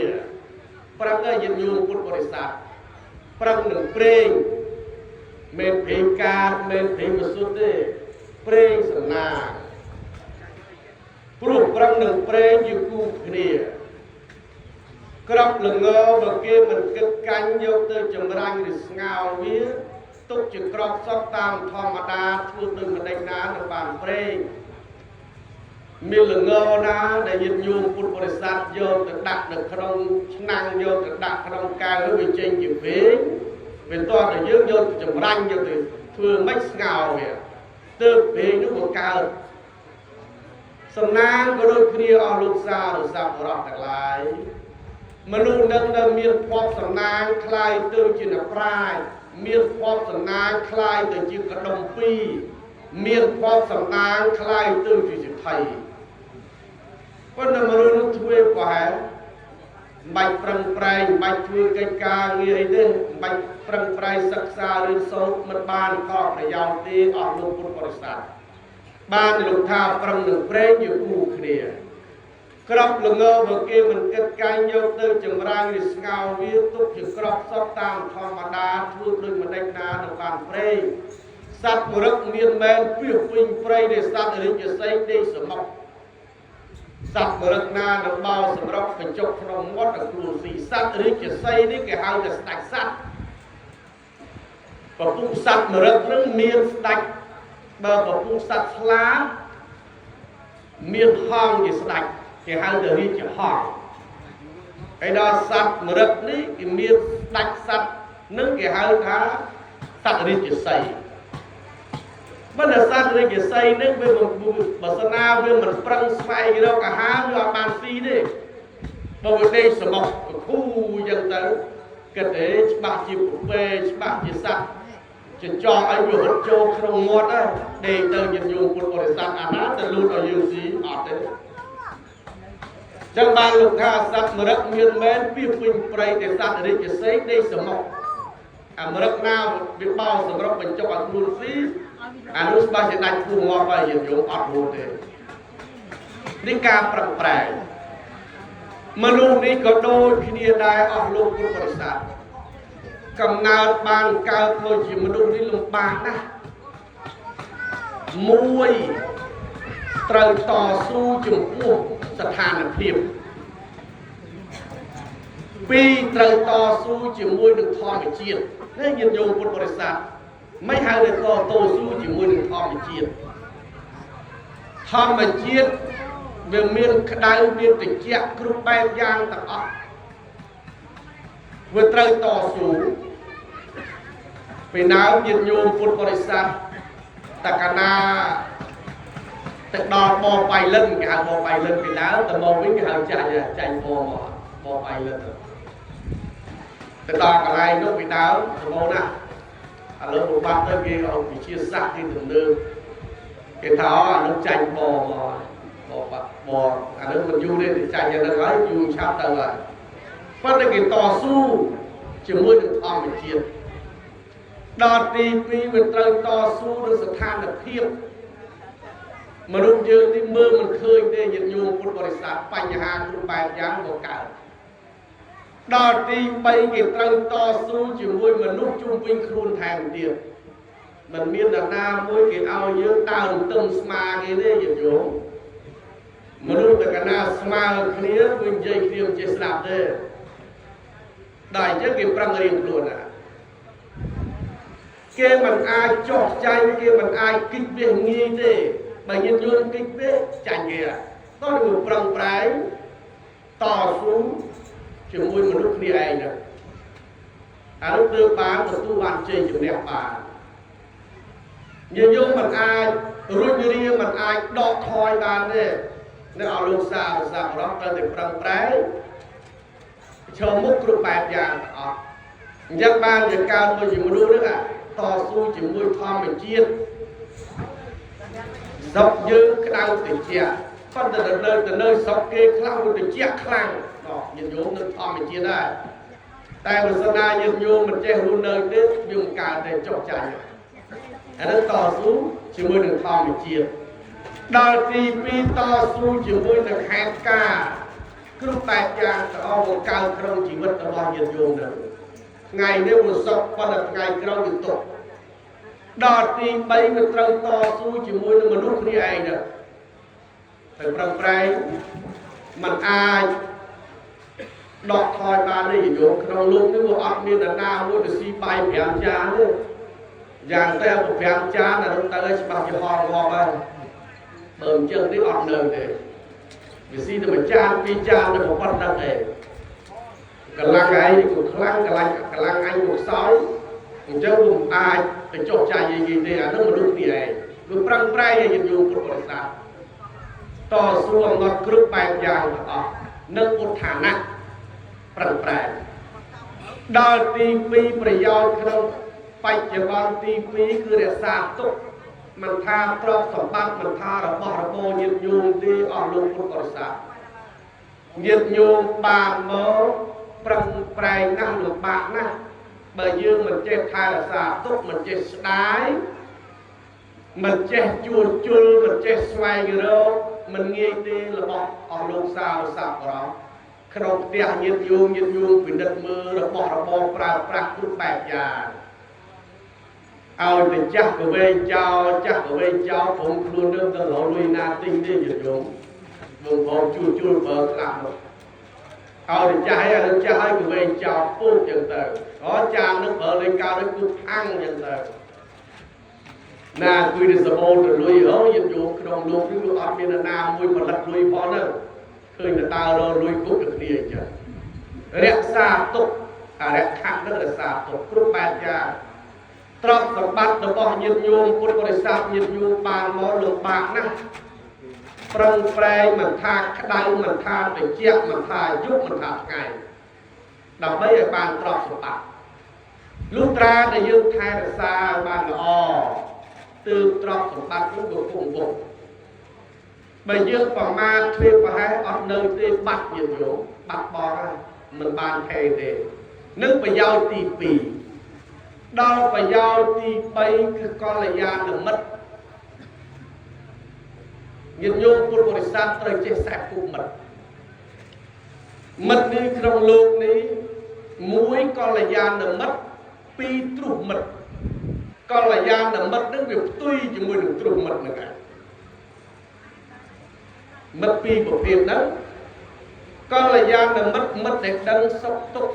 ប្រឹងឲ្យញាតិញោមពុទ្ធបរិស័ទ ប្រឹងនឹងព្រេងមិនព្រេងការមិនព្រេងវសុទ្ធទេព្រេងសំណាងព្រោះប្រឹងនឹងព្រេងជាគូគ្នាក្របល្ងបើគេមិនគិតកាញ់យកទៅចម្រាញ់ឬស្ងោរវាទុកជាក្របសពតាមធម្មតាធ្វើដូចមិនដេញណានឹងបានព្រេងមានល្ងណាដែលញាតិញោមពុទ្ធបរិស័ទយកទៅដាក់នៅក្នុងឆ្នាំងយកទៅដាក់ក្នុងកែវវាចេញជាព្រេងវាតោះតែយើងយកទៅចម្រាញ់យកទៅធ្វើមិនស្ងោរវាទើបព្រេងនោះបង្កើតសំណាងក៏ដូចគ្នាអស់លោកសារស័ព្ទរស់ទាំងឡាយមនុស្សនឹងដែលមានភ័ព្វសំណាងคล้ายទៅជាអ្នកប្រាជ្ញមានភ័ព្វសំណាងคล้ายទៅជាកដុំពីរមានភ័ព្វសំណាងคล้ายទៅជាសិទ្ធិប៉ុន្តែមនុស្សនោះធ្វើប្រហែលបាច់ប្រឹងប្រែងបាច់ធ្វើកិច្ចការងារអីទេបាច់ប្រឹងប្រែងសិក្សាឬសូត្រមិនបានផលប្រយោជន៍ទេអស់លោកពុទ្ធបរិស័ទបានលោកថាប្រឹងនឹងប្រែងជាគូគ្នាក្របល្ងបើគេមិនគិតកាញ់យកទៅចម្រាញ់ឬស្ងោរវាទុកជាក្របសពតាមធម្មតាធ្វើដូចមិនដេញណានឹងបានព្រេងសត្វមរឹកមានមែនពីពេញព្រៃនៃសត្វរិទ្ធិស័យទេសមុទ្រសត្វមរឹកណានឹងបោសម្រាប់បញ្ចុកក្នុងមាត់ឲ្យខ្លួនស៊ីសត្វរិទ្ធិស័យនេះគេហៅថាស្ដេចសត្វពពុះសត្វមរឹកនឹងមានស្ដេចបើពពុះសត្វស្លាមានហង្សជាស្ដេចគេហៅថារាជហង្សហើយដល់សត្វមរឹកនេះគេមានស្ដេចសត្វនឹងគេហៅថាសត្វរាជសីបើសត្វរាជសីនឹងវាបើសិនណាវាមិនប្រឹងស្វែងរកអាហារវាអត់បានស៊ីទេបើវាដេកសមុទ្រគូអញ្ចឹងទៅគិតទេច្បាស់ជាប្រពេច្បាស់ជាសត្វចិញ្ចោះឲ្យវារត់ចូលក្នុងមាត់ដេកទៅញាតិញោមពុទ្ធបរិស័ទអាណាទៅលូតឲ្យយើងស៊ីអត់ទេចឹងបានលោកថាសត្វមរឹកមានមែនពីពេញព្រៃតែសត្វរាជសីដេកសមុទ្រអាមរឹកណាវាបោសម្រាប់បញ្ចុកឲ្យខ្លួនស៊ីអានោះច្បាស់ជាដាច់ភូមិងាប់ហើយយើងយល់អត់รู้ទេនេះការប្រឹងប្រែងមនុស្សនេះក៏ដូចគ្នាដែរអស់លោកពុទ្ធបរិស័ទកំណើតបានកើតមកជាមនុស្សនេះលំបាកណាស់មួយត្រូវតស៊ូចំពោះស្ថានភាពពីរត្រូវតស៊ូជាមួយនឹងធម្មជាតិនេះញាតិញោមពុទ្ធបរិស័ទមិនហៅថាតស៊ូជាមួយនឹងធម្មជាតិវាមានក្តៅមានត្រជាក់គ្រប់បែបយ៉ាងទាំងអស់វាត្រូវតស៊ូពេលណាញាតិញោមពុទ្ធបរិស័ទតកណាទៅដល់បបៃលិនគេហៅបបៃលិនពីដើមទៅមកវិញគេហៅចាញ់បបៃលិនទៅដល់កន្លែងនោះពីដើមសម្បូរណាស់ឥឡូវមកបាត់ទៅគេឲ្យវិជាសាស្ត្រគេទំនើបគេថាអានោះចាញ់បអានោះមិនយូរទេចាញ់យ៉ាងហ្នឹងហើយយូរឆាប់ទៅហើយប៉ុន្តែគេតស៊ូជាមួយនឹងធម្មជាតិដល់ទី2វាត្រូវតស៊ូនឹងស្ថានភាពមនុស្សយើងនេះមើលមិនឃើញទេញាតិញោមពុទ្ធបរិស័ទបញ្ហាគ្រប់បែបយ៉ាងមកកើតដល់ទី3គេត្រូវតស៊ូជាមួយមនុស្សជុំវិញខ្លួនថែមទៀតមិនមាននរណាមួយគេឲ្យយើងដើរទិញស្មាគេទេញាតិញោមមនុស្សតែកណាស្មើគ្នាវានិយាយគ្នាមិនចេះស្ដាប់ទេដល់អញ្ចឹងគេប្រឹងរៀនខ្លួនណាគេមិនអាចចោះចាញ់គេមិនអាចគិតវាងាយទេបើញាតិញោមគិតវាចាញ់គេតោះវាប្រឹងប្រែងតស៊ូជាមួយមនុស្សគ្នាឯងហ្នឹងអានោះទើបបានទទួលបានជ័យជំនះបានញាតិញោមមិនអាចរួចរាមិនអាចដកថយបានទេនៅអលោកសារស័ព្ទរស់ត្រូវតែប្រឹងប្រែងឈរមុខគ្រប់បែបយ៉ាងអត់អញ្ចឹងបានជាកើតមកជាមនុស្សហ្នឹងតស៊ូជាមួយធម្មជាតិស្រុកយើងក្តៅត្រជាក់ប៉ុន្តែនៅស្រុកគេខ្លាំងត្រជាក់ខ្លាំងញាតិញោមនឹងធម្មជាតិដែរតែបើសិនណាញាតិញោមមិនចេះរស់នៅទេវាមិនកើតទេចុះចាញ់អានោះតស៊ូជាមួយនឹងធម្មជាតិដល់ទី2តស៊ូជាមួយនឹងហេតុការណ៍គ្រប់បែបយ៉ាងទាំងអស់បង្កើតក្នុងជីវិតរបស់ញាតិញោមនឹង ngày nếu một sọc và là ngày câu được tốt đọt thì bay mình trâu to xui chỉ môi nó mà lúc như ai nè phải bằng prai mình ai đọt thôi ba đi vô trong lúc nếu một ọc như là nào luôn thì si bay bèn cha nữa dàn teo một bèn cha là chúng ta ơi bằng cái hòn ngò bay bơm chân đi ọc nơi để vì si thì mình cha pi cha nó một con đằng này cái lăng ấy cuộc lăng cái lăng anh cuộc sói mình chơi cùng ai phải chốt chạy gì thì nó mà lúc này lúc prang prai gì dùng một con sao to xuống ngọt cướp bài giang nâng một thả nặng prang prai đòi ti piประโยชน์ក្នុងបច្ចុប្បន្នទី2គឺរក្សាទុកមិនថាទ្រព្យសម្បត្តិមិនថារបស់របរញាតិញោមទេអស់លោកពុទ្ធបរិស័ទញាតិញោមបានមកប្រឹងប្រែងណាស់លំបាកណាស់បើយើងមិនចេះថែរក្សាទុកមិនចេះស្ដាយមិនចេះជួលជុលមិនចេះស្វែងរកមិនងាយទេរបស់អស់លោកសាវសាប្រោក្នុងផ្ទះញាតិញោមពិនិត្យមើលរបស់របរប្រើប្រាស់គ្រប់បែបយ៉ាងឲ្យតែចាស់ក៏វែងចោលព្រមខ្លួននឹងទៅរលួយណាទិញទេញាតិញោមបងផងជួលបើខ្លះមកឲ្យតែចាស់ឲ្យក៏វែងចោលពូកចឹងទៅចាងនឹងប្រើលេងកៅនឹងគូខាំងចឹងទៅណាគួយទៅសបោទៅលុយញាតិញោមក្នុងលោកគឺអត់មានណាមួយផលិតលុយផងហ្នឹងឃើញតែតើរលុយគប់ទៅគ្នាចឹងរក្សាទុកអរិយខៈនឹងរក្សាទុកគ្រប់បែបយ៉ាងទ្រព្យសម្បត្តិរបស់ញាតិញោមពុទ្ធបរិស័ទញាតិញោមបានមកលំបាកណាស់ប្រឹងប្រែងមិនថាក្តៅមិនថាត្រជាក់មិនថាយប់មិនថាថ្ងៃដើម្បីឲ្យបានទ្រព្យសម្បត្តិលុះត្រាតែយើងថែរក្សាបានល្អទើបទ្រព្យសម្បត្តិនោះក៏គង់វង្សបើយើងប្រមាថធ្វើប្រហែលអត់នៅទេបាត់ញាតិញោមបាត់បង់ហើយមិនបានថែទេនឹងប្រយោជន៍ទី2ដល់ប្រយោជន៍ទី3គឺកល្យាណមិត្តញាតិញោមពុទ្ធបរិស័ទត្រូវចេះខ្សែគប់មិត្តនេះក្នុងលោកនេះ1កល្យាណមិត្ត2ទ្រុះមិត្តកល្យាណមិត្តនឹងវាផ្ទុយជាមួយនឹងទ្រុះមិត្តហ្នឹងឯងមិត្ត2ប្រភេទហ្នឹងកល្យាណមិត្តដែលដឹងសុខទុក្ខ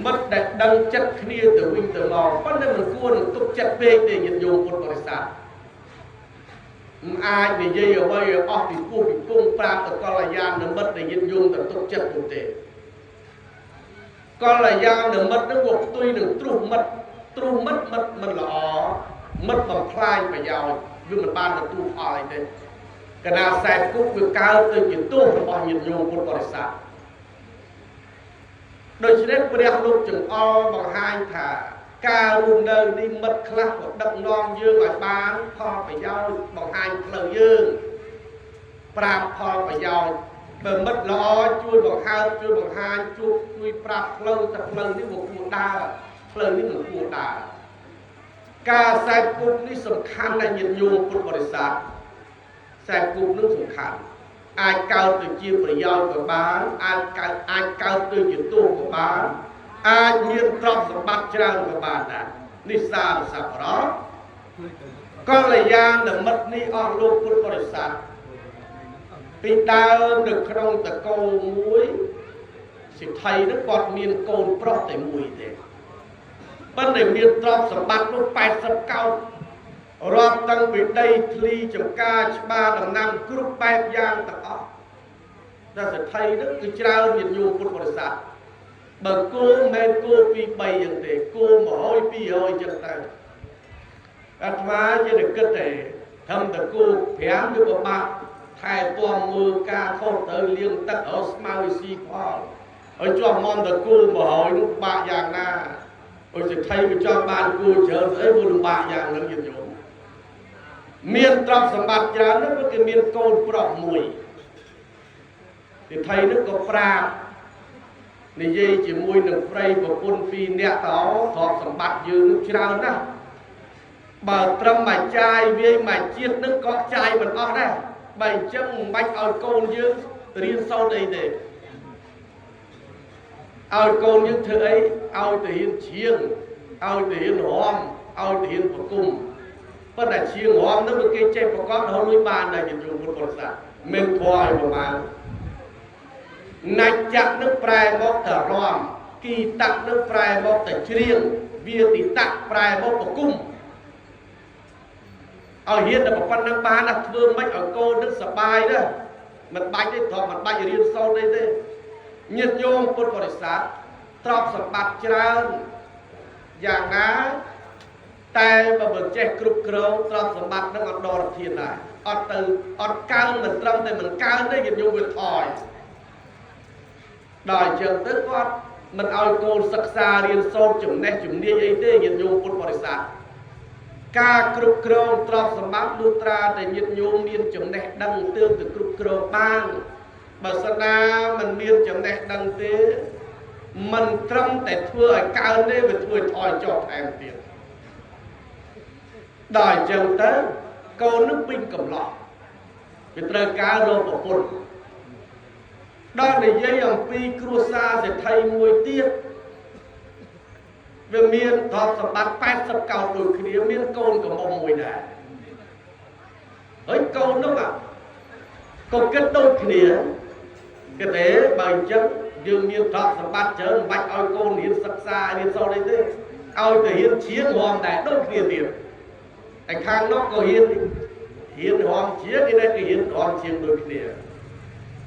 មិត្តដែលដឹងចិត្តគ្នាទៅវិញទៅមកប៉ុន្តែមិនគួរនឹងទុកចិត្តពេកទេញាតិញោមពុទ្ធបរិស័ទមិនអាចនិយាយអ្វីឲ្យអស់ពីពោះពីពងប្រាប់ទៅកល្យាណមិត្តដែលញាតិញោមទៅទុកចិត្តនោះទេកល្យាណមិត្តនឹងវាផ្ទុយនឹងទ្រុះមិត្តមិនល្អមិត្តបំផ្លាញប្រយោជន៍វាមិនបានទទួលផលអីទេកណាខ្សែគប់វាកើតទៅជាទោសរបស់ញាតិញោមពុទ្ធបរិស័ទដូច្នេះព្រះលោកចង្អុលបង្ហាញថាការរួមនៅនេះមិត្តខ្លះក៏ដឹកនាំយើងឲ្យបានផលប្រយោជន៍បង្ហាញផ្លូវយើងប្រាប់ផលប្រយោជន៍បើមិត្តល្អជួយបង្ហើបជួយបង្ហាញជួយប្រាប់ផ្លូវតែផ្លូវនេះមិនគួរដើរផ្លូវនេះមិនគួរដើរការខ្សែគប់នេះសំខាន់ណាស់ញាតិញោមពុទ្ធបរិស័ទខ្សែគប់នឹងសំខាន់អាចកើតទៅជាប្រយោជន៍ក៏បានអាចកើតទៅជាទោសក៏បានអាចមានទ្រព្យសម្បត្តិច្រើនក៏បានដែរនេះសារស័ព្ទរកកល្យាណមិត្តនេះអស់លោកពុទ្ធបរិស័ទពីដើមនៅក្នុងតកូលមួយសិទ្ធិនោះគាត់មានកូនប្រុសតែមួយទេប៉ុន្តែមានទ្រព្យសម្បត្តិនោះ80កោណរាប់តាំងពីដីធ្លីចម្ការច្បារដំណាំគ្រប់បែបយ៉ាងទាំងអស់តែសិទ្ធិនោះគឺច្រើនញាតិញោមពុទ្ធបរិស័ទបើគោមិនគោ2 3យ៉ាងទេគោ100 200ចឹងទៅអាត្មាជាគិតទេធ្វើតែគោ5វាពិបាកថែទាំមើលការខុសទៅលាងទឹកឲ្យស្មៅស៊ីផលឲ្យជាប់មន្តគោ100នោះបាក់យ៉ាងណាឲ្យសិទ្ធិវាចង់បានគោច្រើនស្អីវាលំបាកយ៉ាងហ្នឹងញាតិញោមមានទ្រព្យសម្បត្តិច្រើននោះគឺមានកូនប្រុសមួយសិទ្ធិនោះក៏ប្រាប់និយាយជាមួយនឹងប្រិយប្រពន្ធ2នាក់តោទ្រព្យសម្បត្តិយើងនោះច្រើនណាស់បើត្រឹមមួយចាយវាយមួយជាតិនឹងក៏ចាយមិនអស់ដែរបើអញ្ចឹងមិនបាច់ឲ្យកូនយើងរៀនសូត្រអីទេ ao con những thứ ấy ao thể hiện chiêng ao thể hiện hòm ao thể hiện của cung bất là chiêng hòm nó một cái chạy của con đó nuôi bàn này nhìn dùng một con sản mình thoại của bạn nạch chặt nước prai bóc thở ròm kỳ tặng nước prai bóc thở chiêng việc thì tặng prai bóc của cung ở hiện là một con năng ba là thương mấy ở cô nước sập bài đó mặt bạch đấy thọ mặt bạch ở điên sau đây thế nhiệt nhôm quân bồi sát trọc sập bạch trơn dạng ná tay và bực che cục cừu trọc sập bạch nó còn đo được thiên lại ở từ ở cao mình trâm thì mình cao đấy nhiệt nhôm việc thỏi đòi trường tức con mình ao cô sắc xa điên sau chủng này chủng đi ấy thế nhiệt nhôm quân bồi sát ca cục cừu trọc sập bạch lưu tra để nhiệt nhôm điên chủng này đăng tương từ cục cừu ban bà sân na mình miên chấm nét đăng tế mình trâm để thua ở cao đây và thua thòi cho thèm tiền đòi chồng tới câu nước binh cầm lọ vì trời cá rô của phun đó là dây ông pi cua xa sẽ thay mùi tiết về miên thọ sập bát phát sập cao từ khi đĩa miên côn của mông mùi này ấy câu nó mà câu kết đôi khi đĩa cái thế bằng chất dương miên thọ sập bát chớ bạch oi côn hiến sắc xa hiến sau đấy thế oi thể hiến chiến hòm đại đôi khi tiền anh khang nó có hiến hòm chiến cái này cái hiến hòm chiến đôi khi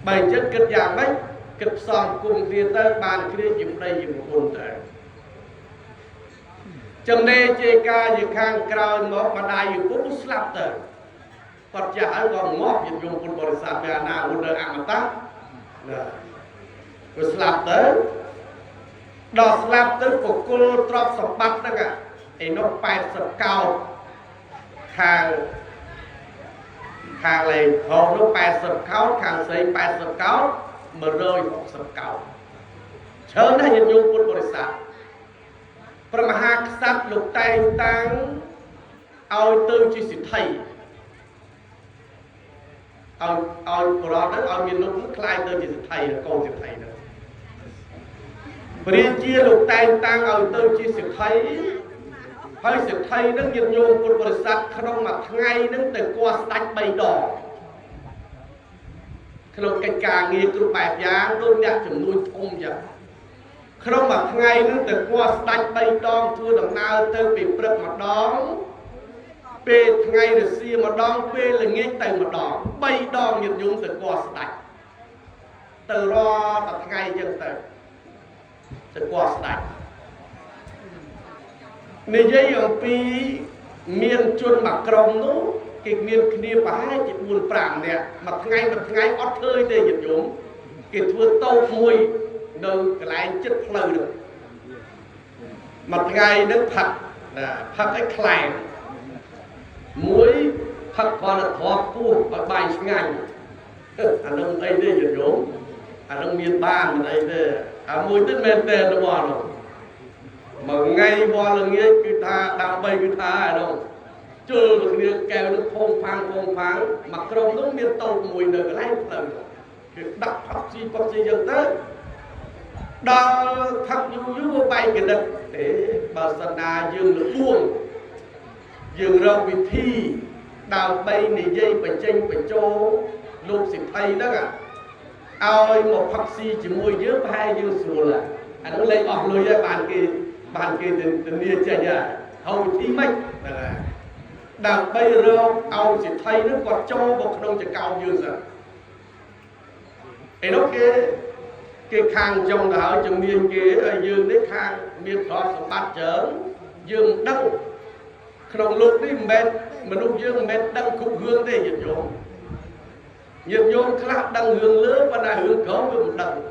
bằng chất kết dạng mấy kết xong cùng tiền tới bàn kia dùng đây dùng hồn thể chấm nê chê ca như khang cao ngóp mà đai dùng cũng slap tới Phật giả còn ngóp dùng dùng quân bồi sạp về nào hồn đời ạng mà tác rồi slap tới đo slap tới của cô trọc sọc bắt đó cả ấy nó phải sọc cao hàng này hồn nó phải sọc cao hàng xây phải sọc cao mà rơi sọc cao chớ nó nhìn dùng quân bồi sạp Pramahak sát lục tay tăng ao tư chi sĩ thầy ao của đó ao miền lúc khai tư chi sĩ thầy là con sĩ thầy nữa Riêng chia lục tay tăng ao tư chi sĩ thầy hơi sĩ thầy nó nhìn nhung quân bồi sát không mặt ngay nó từ qua đánh bay đỏ không cách cả nghe trụ bạc giá đôn nhạc chừng nuôi thông vậy không mà ngày nó từ qua đánh bay đong thua đồng nào từ bị bật mặt đón về ngày được xia mà đong về là nghe từ mặt đón bay đong nhiệt dung từ qua đánh từ đó tập ngày chân từ qua đánh nên dây ông pi miền chuôn mặt còng nó cái miền kia bái chỉ buồn phẳng nè mặt ngày ót hơi tê nhiệt dung cái thua tàu mùi nơi cái lại chất phơi được mặt ngày nước thật là thật cái khỏe muối thật còn là thọ phu và bài ngành anh ông đây đây giờ giống anh ông miền ba mình đây đây muối tức men tên nó bò rồi mà ngay bò là nghĩa cứ tha đào bay cứ tha đâu chưa được nghĩa kèo nó phong phang mặt trong nó miền tàu mùi nơi cái lại phơi đập pháp gì dân tới đó thật như bay cái đất để bà sân đà dương là buông dương rau bị thi đào bay này dây phải tranh phải cho lục xịt thay đó cả ai một pháp si chỉ môi dưới hai dương sùa là anh nó lấy ọp lùi ra bàn kia tình nia chạy ra hầu thi mách là đào bay rau ao xịt thay nó còn cho một đông chỉ cao dương rồi ấy nó cái khang trong đó trong miền kia ở dương đấy khang miền thọ sập bát chớn dương đăng không lúc đấy men mà lúc dương men đăng cục hương đây nhiệt nhôm khác đăng hương lớn và là hương khấu vùng đăng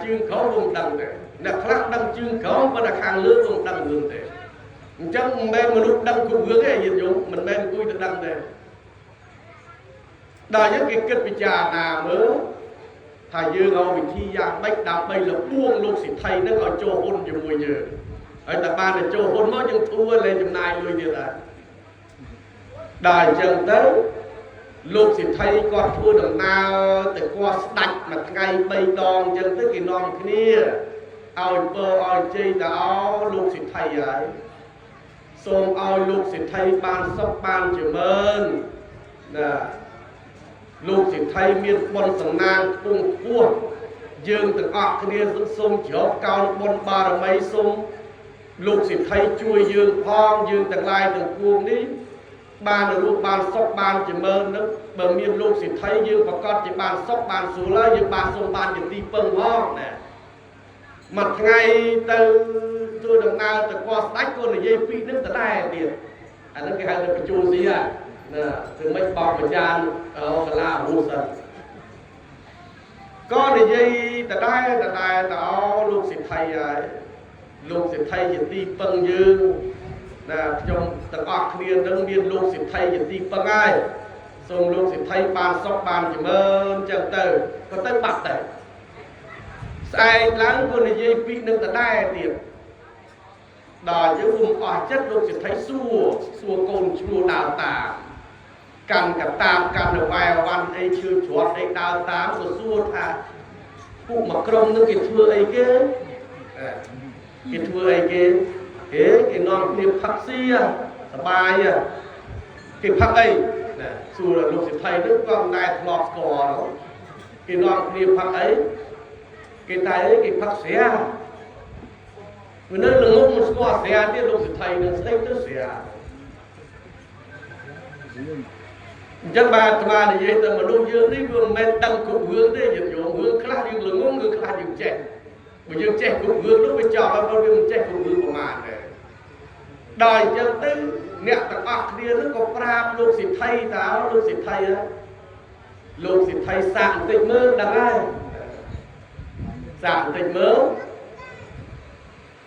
chương khấu vùng đăng này là khác đăng chương khấu và là khang lớn vùng đăng hương này trong men mà lúc đăng cục hương này nhiệt nhôm mình men vui được đăng này đó những cái kết bị trà nào nữa thầy dương ngồi bị thi giang bách đạp bây là buông luôn xịt thầy nó gọi cho hôn cho mùi nhờ ở tập ban là cho hôn nó nhưng thua lên trong này luôn như là đài chân tới lúc xịt thầy con thua đồng nào từ qua đánh mà ngay bây đòn chân tới cái non kia ao bơ ao chi ta ao lục xịt thầy ấy xôm ao lục xịt thầy ban sóc ban chữ mơn nè lục xịt thầy miền bồn sầm nang cung cua dương từng ọt kia dẫn xôm chó cao bồn ba là mấy xôm lục xịt thầy chui dương phong dương từng lai từng cuồng đi ban là lục ban sóc ban chữ mơn đó bờ miền lục xịt thầy dương và con chỉ ban sóc ban xuống lá dương ban xôm ban chữ ti pâng ho nè mặt ngày từ tôi đồng nào từ qua sách con là dây phi nước tới đây tiền anh nói cái hàng được chu gì à nè từ mấy bao thời gian ở cái là mua sân con là dây tới đây đó luôn xịt thầy luôn xịt thầy chỉ đi phân dư nè trong từ ọt kia đơn biên luôn xịt thầy chỉ đi phân ai xong luôn xịt thầy ban sóc ban chỉ mơn chẳng từ có tới bạc đấy sai láng con này dây bị nâng ta đai tiền đòi chứ vùng ở chất luôn chỉ thấy xua côn chua đào tà cần cả tam cần ở vài văn ấy chưa chuột ấy đào tám rồi xua thà phụ mà krong nó cái thưa ấy cái thưa ấy cái non cái phắc xi à bài à cái phắc ấy xua là luôn chỉ thấy nước con này lọt cò đó cái non cái phắc ấy cái tay ấy cái phát xẻ mình nói là ngốc một squat xẻ thì lúc thì thầy nó sẽ tới xẻ chắc ba thì vậy mà lúc dương đấy vừa men tăng cục hướng đấy dịch vụ hướng khác nhưng là ngốc người khác nhưng trẻ bởi dương trẻ cục hướng lúc phải chọn bao nhiêu trẻ cục hướng của màn này đòi chân tới nẹt tạc ác kia nó có pram lúc thì thầy táo lúc thì thầy á lúc thì thầy sạn tịch mơ đằng ai giảm tình mớ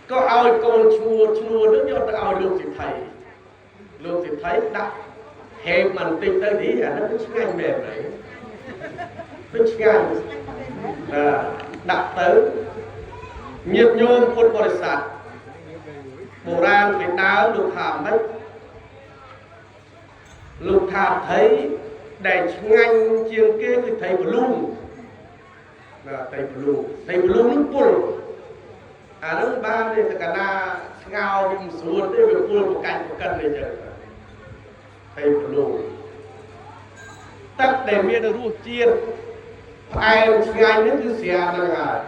có ao con chua nước cho ta ao lục thì thầy đặt hẹp màn tinh tới tí là nó cứ ngay mềm đấy cứ ngay đặt tới nhiệt nhôm quân bò sạt bồ ram Việt Nam lục hàm mất lục hàm thấy để nhanh chiêng kia thì thầy của luôn thầy belum lumpur nó ba đây là cả na ngao đi xuống đây về pul một cành này chứ thầy belum tất để miền được ruột chiên ai ngay nước thứ xìa là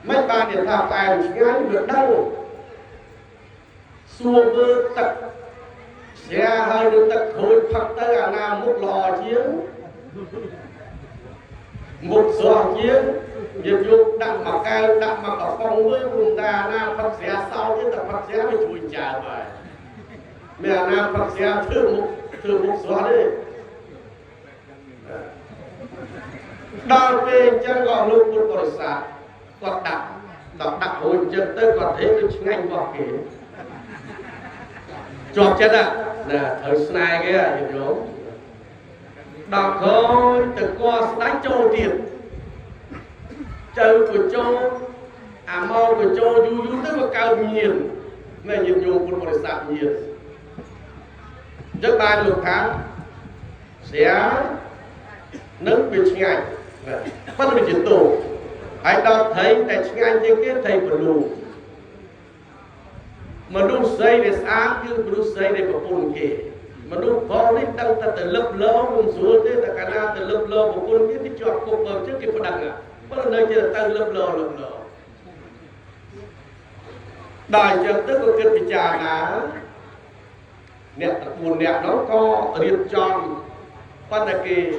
mấy ba điện thoại ai ngay được đâu xua bơ tật xìa hơi được tật thôi phật tới à na một lò chiến một giò chiến việc dụng đặng mặc cao đặng mặc ở phòng với vùng ta nam phật xé sau chứ tập phật xé mới chui trà vậy mẹ nam phật xé thử một giò đi đào về chân gọi lúc một bồi sạc còn đặt hồi chân tới còn thế cứ nhanh vào kì chọc chân à nè thời snai kia hiểu không đọc thôi từ qua đánh châu tiền chơi của châu mau của châu du tức là cao nhiên này nhìn dùng một bồi sạc nhiên rất ba lượt tháng sẽ nâng việc ngày bắt đầu chuyển tù hãy đọc thấy tại ngày như cái thầy của lù mà đúng xây để sáng chứ đúng xây để có bồn kì mà đúng có đấy tăng ta từ lớp lơ vùng xuống thế là cả na từ lớp lơ của con biết đi chọn cục bờ trước kia có đằng à có là nơi kia là tăng lớp lơ đài chờ tức có kết bị trà ná nẹt buồn nẹt nó có riêng tròn quan là cái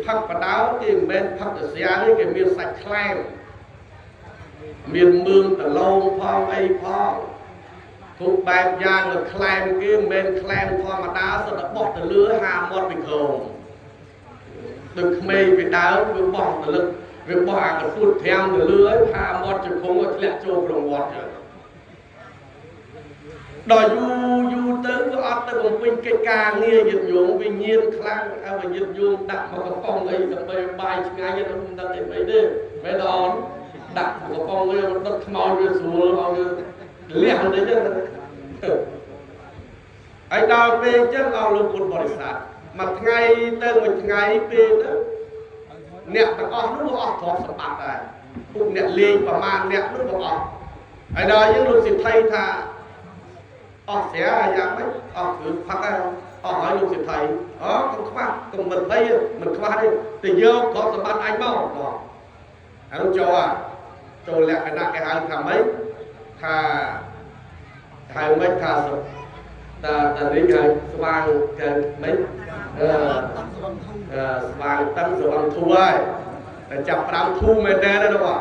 phăng và đáo cái men phăng ở xe ấy cái miền sạch khem miền mương từ lâu phong ấy phong thuộc bài giang là khem cái men khem phong mà đá sau đó bọt từ lứa hà một bình thường được mê về đá với bọt từ lực việc bọt cái phút theo từ lứa hà một chứ không có lẽ trâu đồng bọt rồi đòi du tới có ớt tới bằng pin cây ca nghe nhiệt nhuộm vì nhiên khăn và nhiệt nhuộm đặt vào cái phong ấy tập bài bài ngay như nó không đặt đến mấy đi mấy đòn đặt vào cái phong ấy nó màu như xuống màu như lẹo đấy chứ ấy đào về chứ đào luôn một bồi sạt mặt ngay tới một ngày về đó nẹt nó có nó thọt sập bạc này ពួកអ្នកលេងប្រមាណអ្នកនោះបងអស់ហើយដល់យើងលោកសិទ្ធិថាអស់ស្រាយ៉ាងម៉េចអស់គឺផឹកហើយអស់ហើយលោកសិទ្ធិអូកុំខ្វះកុំមិនភ័យមិនខ្វះទេទៅយកទ្រព្យសម្បត្តិអញមកហើយចូលលក្ខណៈគេហៅថាម៉េចថាហៅម៉េចថាតារីកស្វាងគេម៉េចស្វាងតឹងស្វាងធូរហើយតែចាប់ប្រាំធូរមែនទេណាបង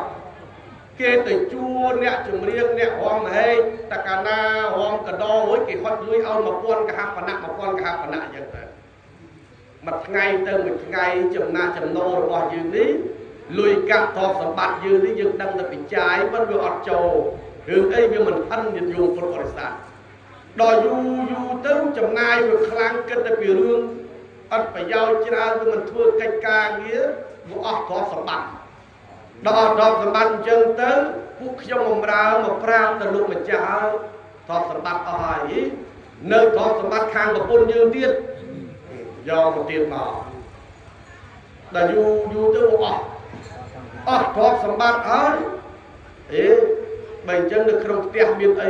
គេទៅជួអ្នកជំរៀងអ្នករំហេតុតកាណារំកដោហួយគេហត់លុយឲ្យ1000កហបណៈអញ្ចឹងទៅមួយថ្ងៃទៅមួយថ្ងៃចំណាចំណូលរបស់យើងនេះលុយកាក់ទ្រព្យសម្បត្តិយើងនេះយើងដឹងតែពិចាយប៉ុន្តែវាអត់ចូលរឿងអីវាមិនហិនញាតិញោមពុទ្ធបរិស័ទដល់យូរទៅចំណាយវាខ្លាំងគិតតែពីរឿងអត់ប្រយោជន៍ច្រើនវាមិនធ្វើកិច្ចការងារវាអស់ទ្រព្យសម្បត្តិដល់ទ្រព្យសម្បត្តិអញ្ចឹងទៅពួកខ្ញុំបំរើមកប្រាប់ទៅលោកម្ចាស់ទ្រព្យសម្បត្តិអស់ហើយនៅទ្រព្យសម្បត្តិខាងប្រពន្ធយើងទៀតយកមកទៀតមកដល់យូរទៅអស់ទ្រព្យសម្បត្តិហើយបើអញ្ចឹងនៅក្នុងផ្ទះមានអី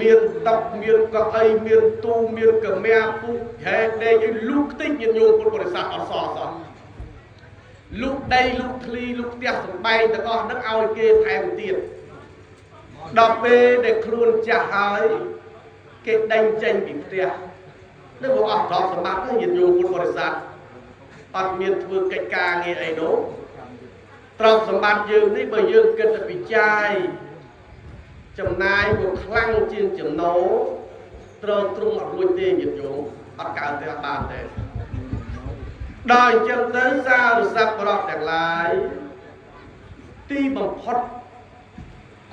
មានតុមានកៅអីមានទូមានកមាពុកហេតុដេកឲ្យលូកខ្ទេចញាតិញោមពុទ្ធបរិស័ទអត់សោះលូកដីលូកធ្លីលូកផ្ទះសំបែងទាំងអស់ហ្នឹងឲ្យគេថែមទៀតដល់ពេលដែលខ្លួនចាស់ហើយគេដេញចេញពីផ្ទះនឹងអស់ទ្រព្យសម្បត្តិញាតិញោមពុទ្ធបរិស័ទអត់មានធ្វើកិច្ចការងារអីនោះទ្រព្យសម្បត្តិយើងនេះបើយើងគិតទៅពិចាយចំណាយវាខ្លាំងជាងចំណូលត្រង់អត់រួចទេញាតិញោមអត់កើតទេអត់បានទេដល់អញ្ចឹងទៅសារស័ព្ទប្រកទាំងឡាយទីបំផុត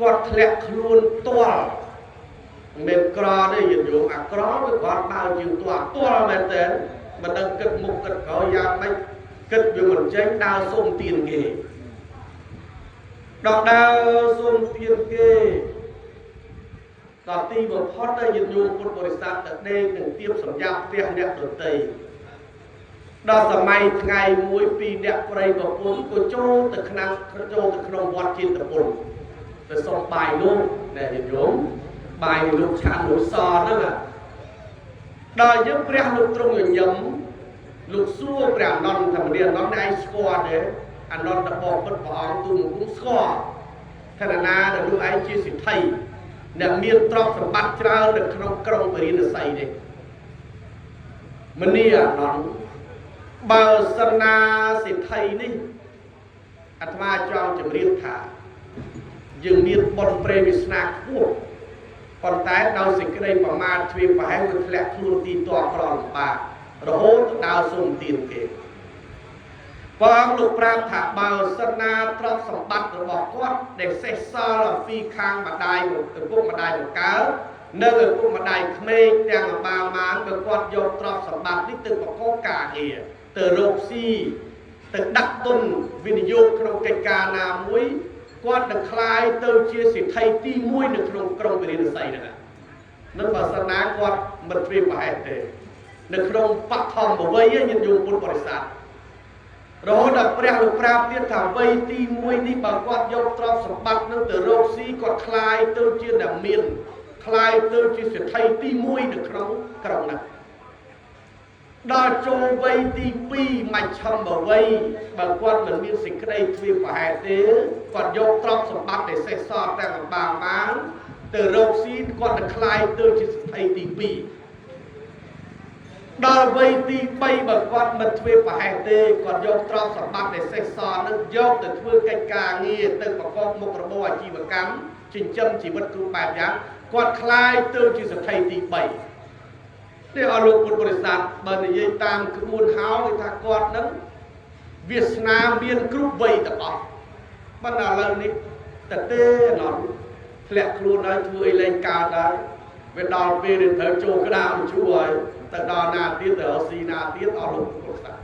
គាត់ធ្លាក់ខ្លួនទាល់មិនក្រទេញាតិញោមអាក្រវាគាត់បើជាងទាល់មែនទេមិនដឹងគិតមុខគិតក្រោយយ៉ាងម៉េចគិតវាមិនចេញដើរសុំទានគេដល់ដើរសុំទានគេដល់ទីបំផុតទៅញាតិញោមពុទ្ធបរិស័ទទៅដេកនឹងទៀបសម្រាប់ផ្ទះអ្នកដទៃដល់សម័យថ្ងៃមួយពីរអ្នកប្រិយប្រពន្ធក៏ចូលទៅក្នុងវត្តជាតិពុទ្ធទៅសុំបាយលោកដែលញាតិញោមបាយលោកឆានលោកសហ្នឹងដល់យើងព្រះលោកទ្រង់ញញឹមលោកសួរព្រះអនន្តធម្មនាអនន្តឯងស្គាល់ទេអនន្តបពុទ្ធព្រះអង្គទូលមកស្គាល់ថាណាដែលលោកឯងជាសិទ្ធិអ្នកមានទ្រព្យសម្បត្តិច្រើននៅក្នុងក្រុងបរិនិស្ស័យនេះមនីអនន្តបើសិនណាសិទ្ធិនេះអាត្មាចង់ជម្រាបថាយើងមានបុណ្យព្រេវាសនាខ្ពស់ប៉ុន្តែដោយសេចក្តីប្រមាថជ្រាបប្រហែលវាធ្លាក់ខ្លួនទីតក្រលំបាករហូតដល់សុំទានគេព្រះអង្គលោកប្រាប់ថាបើសិនណាទ្រព្យសម្បត្តិរបស់គាត់ដែលសេះសល់អំពីខាងម្ដាយមកឪពុកម្ដាយមកកើតនិងឪពុកម្ដាយក្មេកទាំងអបាមានបើគាត់យកទ្រព្យសម្បត្តិនេះទៅប្រកបការងារទៅរកស៊ីទៅដាក់ទុនវិនិយោគក្នុងកិច្ចការណាមួយគាត់នឹងคล้ายទៅជាសិទ្ធិទី1នៅក្នុងក្រុងវិរិយស័យហ្នឹងនឹងបើសិនណាគាត់មិនព្រៀបប្រហែលទេនៅក្នុងបឋមវ័យញាតិញោមពុទ្ធបរិស័ទរហូតដល់ព្រះលោកប្រាប់ទៀតថាវ័យទី1នេះបើគាត់យកទ្រព្យសម្បត្តិនឹងទៅរកស៊ីគាត់คล้ายទៅជាអ្នកមានคล้ายទៅជាសិទ្ធិទី1នៅក្នុងក្រុងហ្នឹងដល់ចូលវ័យទី2មជ្ឈិមវ័យបើគាត់មិនមានសេចក្តីទ្រាបប្រហែលទេគាត់យកទ្រព្យសម្បត្តិដែលសេះសល់ទាំងអបាបានទៅរកស៊ីគាត់នឹងคล้ายទៅជាសិទ្ធិទី2ដល់វ័យទី3បើគាត់មិនទ្រាបប្រហែលទេគាត់យកទ្រព្យសម្បត្តិដែលសេះសល់នឹងយកទៅធ្វើកិច្ចការងារទៅប្រកបមុខរបរអាជីវកម្មចិញ្ចឹមជីវិតគ្រប់បែបយ៉ាងគាត់คล้ายទៅជាសិទ្ធិទី3នេះអរលោកពុទ្ធបរិស័ទបើនិយាយតាមក្បួនហៅគេថាគាត់នឹងវាសនាមានគ្រប់វ័យទាំងអស់ប៉ុន្តែឥឡូវនេះតទេណត់ធ្លាក់ខ្លួនហើយធ្វើអីលែងកើតហើយវាដល់ពេលដែលត្រូវចូលក្តារបញ្ជូរហើយទៅដល់ណាទៀតទៅស៊ីណាទៀតអរលោកពុទ្ធបរិស័ទ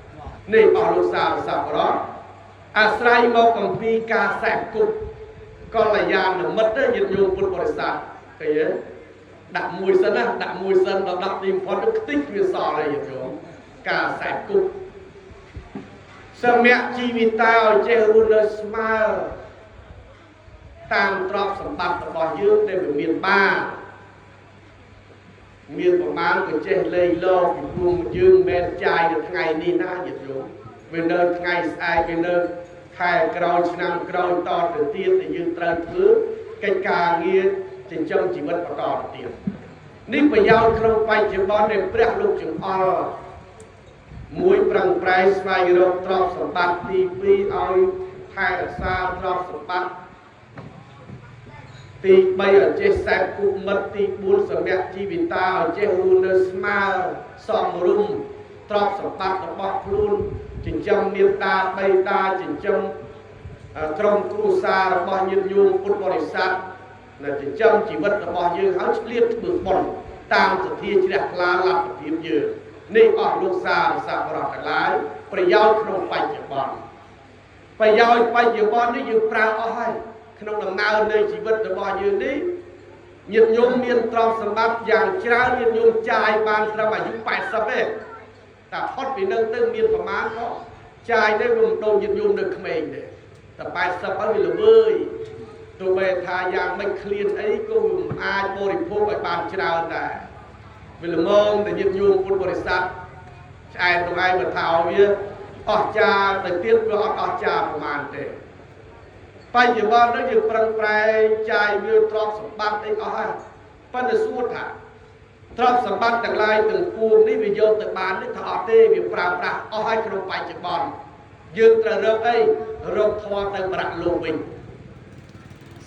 នេះអរលោកសាសបរោះអាស្រ័យមកអំពីការសែកគុកកល្យាណមិត្តញាតិញោមពុទ្ធបរិស័ទឃើញទេដាក់មួយសិនណាដាក់មួយសិនដល់10ទីបំផុតទៅខ្ទេចវាសល់ហើយយោការសែកគុកសមៈជីវិតាឲ្យចេះរស់នៅស្មើ តាមទ្រព្យសម្បត្តិរបស់យើងដែលវាមានបានមានប្រមាណក៏ចេះលេងលោកពីព្រោះយើងមិនចាយនៅថ្ងៃនេះណាញាតិញោមវានៅថ្ងៃស្អែកវានៅខែក្រោយឆ្នាំក្រោយតទៅទៀតដែលយើងត្រូវធ្វើកិច្ចការងារចិញ្ចឹមជីវិតបន្តទៅទៀតនេះប្រយោជន៍ក្នុងបច្ចុប្បន្នដែលព្រះលោកចង្អុលមួយប្រឹងប្រែងស្វែងរកទ្រព្យសម្បត្តិទី2ឲ្យថែរក្សាទ្រព្យសម្បត្តិទី3ឲ្យចេះសែបគុមិត្តទី4សម្រាប់ជីវិតាឲ្យចេះរស់នៅស្មើសមរម្យទ្រព្យសម្បត្តិរបស់ខ្លួនចិញ្ចឹមមេត្តាបៃតាចិញ្ចឹមក្រុមគ្រួសាររបស់ញាតិញោមពុទ្ធបរិស័ទនៅចិញ្ចឹមជីវិតរបស់យើងឲ្យឆ្លៀតធ្វើបុណ្យតាមសទ្ធាជ្រះថ្លាលទ្ធភាពយើងនេះអស់លោកសាសបរតទាំងឡាយប្រយោជន៍ក្នុងបច្ចុប្បន្នប្រយោជន៍បច្ចុប្បន្ននេះយើងប្រើអស់ហើយក្នុងដំណើរនៃជីវិតរបស់យើងនេះញាតិញោមមានទ្រព្យសម្បត្តិយ៉ាងច្រើនញាតិញោមចាយបានត្រឹមអាយុ80ទេតែផុតពីនឹងទៅមានប្រមាណក៏ចាយទៅវាមិនដូចញាតិញោមនៅក្មេងទេតែ80ហើយវាល្វើយទោះបីថាយ៉ាងមិនឃ្លានអីក៏មិនអាចបរិភោគឲ្យបានច្រើនដែរវាល្មមតែញាតិញោមពុទ្ធបរិស័ទឆ្អែតទៅឯងមកថាវាអស់ចាទៅទៀតវាអត់អស់ចាប្រមាណទេបច្ចុប្បន្ននេះយើងប្រឹងប្រែងចាយវាទ្រព្យសម្បត្តិអីអស់ហើយប៉ុន្តែសួរថាទ្រព្យសម្បត្តិទាំងឡាយទាំងពួងនេះវាយកទៅបាននេះថាអត់ទេវាប្រើប្រាស់អស់ហើយក្នុងបច្ចុប្បន្នយើងត្រូវរកអីរកធម៌ទៅប្រាក់លោកវិញ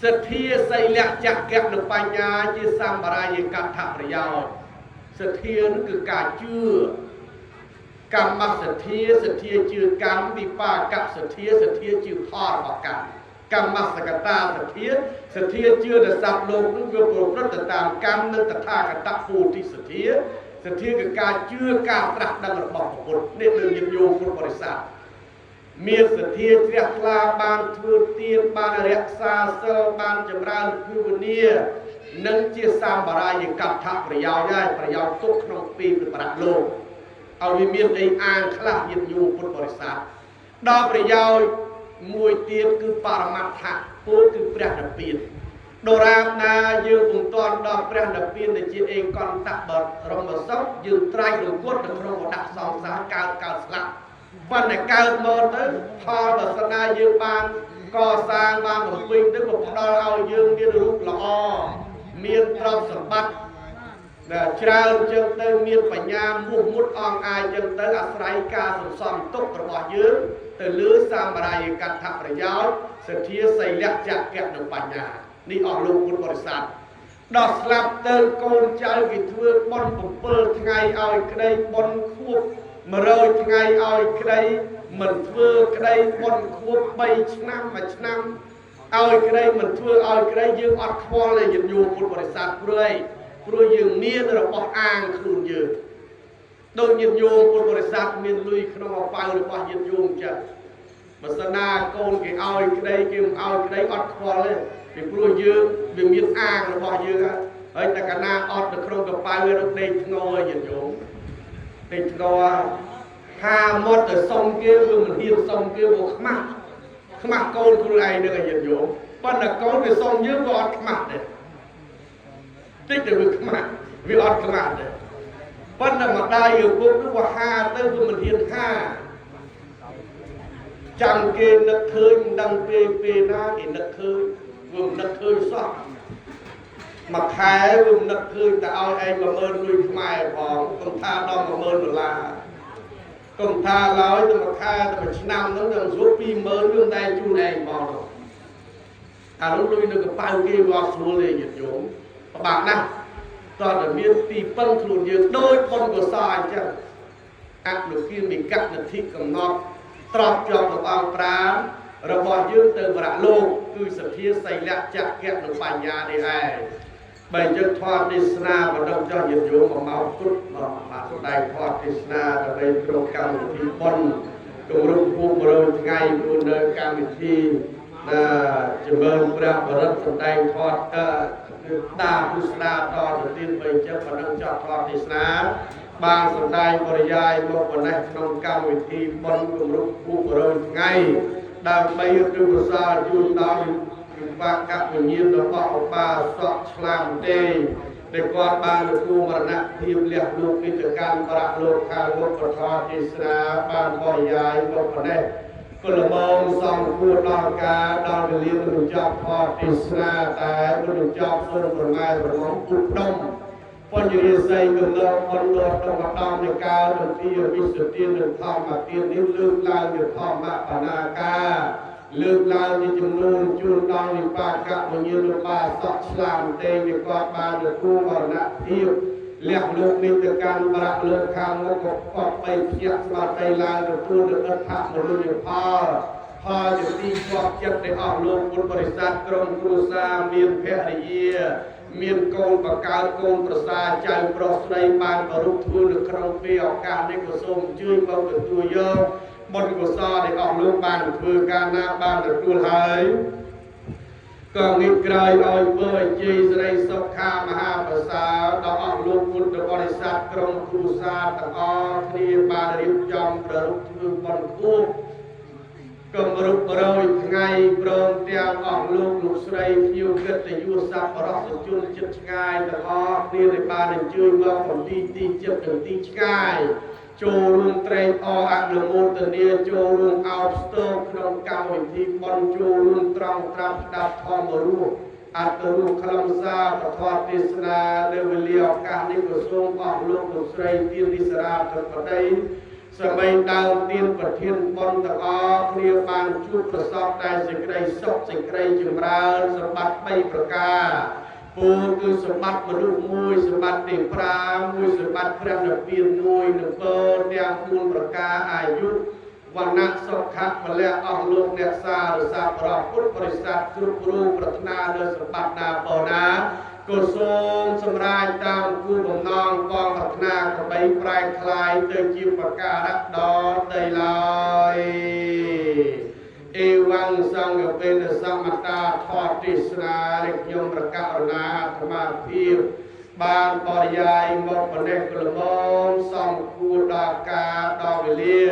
សទ្ធាសីលៈចក្ខៈនិងបញ្ញាជាសម្បរាយកថាប្រយោជន៍សទ្ធានោះគឺការជឿកម្មសទ្ធាសទ្ធាជឿកម្មវិបាកសទ្ធាសទ្ធាជឿផលរបស់កម្មកម្មសកតាសទ្ធាសទ្ធាជឿដល់សត្វលោកនោះវាប្រព្រឹត្តទៅតាមកម្មនិងតថាគតពុទ្ធិសទ្ធាសទ្ធាគឺការជឿការត្រាស់ដឹងរបស់ពុទ្ធនេះដូចញាតិញោមពុទ្ធបរិស័ទមានសទ្ធាជ្រះថ្លាបានធ្វើទានបានរក្សាសិលបានចម្រើនភាវនានិងជាសម្បរាយកថាប្រយោជន៍ហើយប្រយោជន៍ទុកក្នុងពីប្រាក់លោកឲ្យវាមានអីអាងខ្លះញាតិញោមពុទ្ធបរិស័ទដល់ប្រយោជន៍មួយទៀតគឺបរមត្ថៈពោលគឺព្រះនិព្វានដរាបណាយើងពុំទាន់ដល់ព្រះនិព្វានដែលជាឯកន្តៈបរមសុខយើងត្រាច់រង្គត់នៅក្នុងវដ្តសង្សារកើតស្លាប់ប៉ុន្តែកើតមកទៅផលវាសនាយើងបានកសាងបានបំពេញទៅក៏ផ្ដល់ឲ្យយើងមានរូបល្អមានទ្រព្យសម្បត្តិដែលច្រើនចឹងទៅមានបញ្ញាមុះមុតអង្អាយចឹងទៅអាស្រ័យការសន្សំទុករបស់យើងទៅលើសម្បរាយកថាប្រយោជន៍សទ្ធាសីលៈចក្ខៈនិងបញ្ញានេះអស់លោកពុទ្ធបរិស័ទដល់ស្លាប់ទៅកូនចៅគេធ្វើបុណ្យ7ថ្ងៃឲ្យក្តីបុណ្យខួប100ថ្ងៃឲ្យក្តីមិនធ្វើក្តីបុណ្យខួប3ឆ្នាំ1ឆ្នាំឲ្យក្តីមិនធ្វើឲ្យក្តីយើងអត់ខ្វល់ទេញាតិញោមពុទ្ធបរិស័ទព្រោះយើងមានរបស់អាងខ្លួនយើងដូចញាតិញោមពុទ្ធបរិស័ទមានលុយក្នុងអប៉ៅរបស់ញាតិញោមចឹងបើសិនណាកូនគេឲ្យក្តីគេមិនឲ្យក្តីអត់ខ្វល់ទេពីព្រោះយើងវាមានអាងរបស់យើងហើយតែកាលណាអត់នៅក្នុងកប៉ៅវារត់ដេកធ្ងរញាតិញោមដេកធ្ងរហាមាត់ទៅសុំគេវាមិនហ៊ានសុំគេវាខ្មាស់កូនខ្លួនឯងនឹងញាតិញោមប៉ុន្តែកូនវាសុំយើងវាអត់ខ្មាស់ដែរតិចទៅវាខ្មាស់វាអត់ខ្មាស់ដែរប៉ុន្តែម្ដាយឪពុកនោះវាហាទៅវាមិនហ៊ានហាចាំគេនឹកឃើញមិនដឹងពេលណាគេនឹកឃើញវាមិននឹកឃើញសោះមួយខែវាមិននឹកឃើញតែឲ្យឯង10000លុយខ្មែរផងកុំថាដល់$10000កុំថាឡើយទៅមួយខែទៅមួយឆ្នាំហ្នឹងនឹងស្រួល20000យើងតែជូនឯងមកអានោះលុយនៅកប៉ៅគេវាអត់ស្រួលទេញាតិញោមពិបាកណាស់តើតែមានទីពឹងខ្លួនយើងដូចបុណ្យកុសលអញ្ចឹងអនុគិមិកនិធិកំណត់ត្រប់ជាប់របស់អង្គប្រាណរបស់យើងទៅវរៈលោកគឺសទ្ធាសីលៈចក្ខៈនិងបញ្ញានេះឯងបើយើងធម៌ទេសនាបណ្ដុំចោះញាតិញោមមកគ្រប់បាទស្ដែងធម៌ទេសនាដើម្បីប្រកកម្មវិធីបុណ្យគម្រប់គូ100ថ្ងៃព្រោះនៅកម្មវិធីចម្រើនព្រះបរិទ្ធស្ដែងធម៌តាពុស្ដាតទៅទៀតបើអញ្ចឹងបណ្ដុំចោះធម៌ទេសនាបានសម្ដែងបរិយាយមកបណ្ដេះក្នុងកម្មវិធីបុណ្យគម្រប់គូ100ថ្ងៃដើម្បីរំលឹកប្រសាជូនដល់ វិបាកវិញ្ញាណរបស់ឧបាសកឆ្លាមទេដែលគាត់បានគូមរណភាពលះលោកនេះទៅកាន់ប្រាក់លោកខាងមុខប្រធរទេសនាបានបរិយាយមកប៉ុណ្ណេះគលមងសំគួរដល់ការដល់វេលាមនុស្សចប់ផលទេសនាតែមនុស្សចប់សូមប្រម៉ែប្រមងពុទ្ធដុំបញ្ញរិស័យកំណត់បណ្ដោះក្នុងម្ដងនៃការរំភាវិសុទ្ធិនិងធម្មទាននេះលើកឡើងជាធម្មបណាការលើកឡើងជាចំនួនជួនដល់វិបាកវិញ្ញាណបាសកឆ្លាមទេវាគាត់បានទៅគូមរណភាពលះលោកនេះទៅកាន់ប្រាក់លោកខាងមុខក៏កប់បីភ្ញាក់ស្មារតីឡើងទទួលនឹងអត្ថមនុស្សផលជាទីជាប់ចិត្តនៃអស់លោកពុទ្ធបរិស័ទក្រុមគ្រួសារមានភរិយាមានកូនបកើតកូនប្រសាចៅប្រុសស្រីបានប្រពន្ធធ្វើនៅក្នុងពេលឱកាសនេះក៏សូមអញ្ជើញមកទទួលយកបុណ្យកុសលដែលអស់លោកបានធ្វើកាលណាបានទទួលហើយក៏ងាកក្រោយឲ្យធ្វើឲ្យជ័យសិរីសុខាមហាប្រសើរដល់អស់លោកពុទ្ធបរិស័ទក្រុមគ្រួសារទាំងអស់គ្នាបានរៀបចំប្ររពធ្វើបុណ្យគូកំរុករយថ្ងៃព្រមទាំងអស់លោកស្រីភ្ញៀវកិត្តិយសសប្បុរសជនចិត្តឆ្ងាយទាំងអស់គ្នាដែលបានអញ្ជើញមកពីទីចិត្តនិងទីឆ្ងាយចូលរួមត្រេកអរអនុមោទនាចូលរួមអោបស្ទោក្នុងកម្មវិធីបុណ្យចូលរួមត្រង់ត្រាប់ស្ដាប់ធម្មរស់អត្តរូបខ្លឹមសារពធទេសនានៅវេលាឱកាសនេះក៏សូមអស់លោកស្រីទាននិសរាធិបតីសម្បីដើមទានប្រធានបុណ្យទាំងអស់គ្នាបានជួបប្រសពតែសេចក្តីសុខសេចក្តីចម្រើនសម្បត្តិ3ប្រការពូគឺសម្បត្តិមនុស្សមួយសម្បត្តិទេវតាមួយសម្បត្តិព្រះនិព្វានមួយនិងពរទាំង4ប្រការអាយុវណ្ណៈសុខៈពលៈអស់លោកអ្នកសារសាប្រពុទ្ធបរិស័ទគ្រប់រូបប្រាថ្នានៅសម្បត្តិណាបណាក៏សូមសម្រាប់តាមគូបំណងបងប្រាថ្នាកបីប្រែคล้ายទៅជាប្រការៈដល់ដីឡើយអេវ៉ាំងសង្ឃពេលសមតាធម៌ទេសនានៃខ្ញុំប្រកាសណាអាត្មាភាពបានបរិយាយមកបដិកលមងសំគួរដល់ការដល់វេលា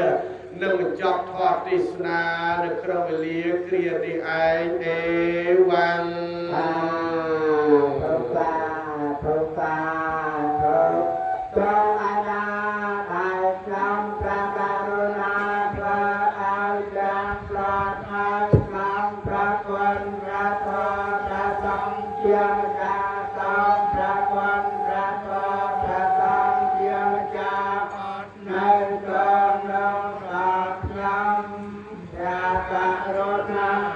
នឹងបញ្ចប់ធម៌ទេសនានៅក្នុងវេលាគ្រានេះឯងអេវ៉ាំងRona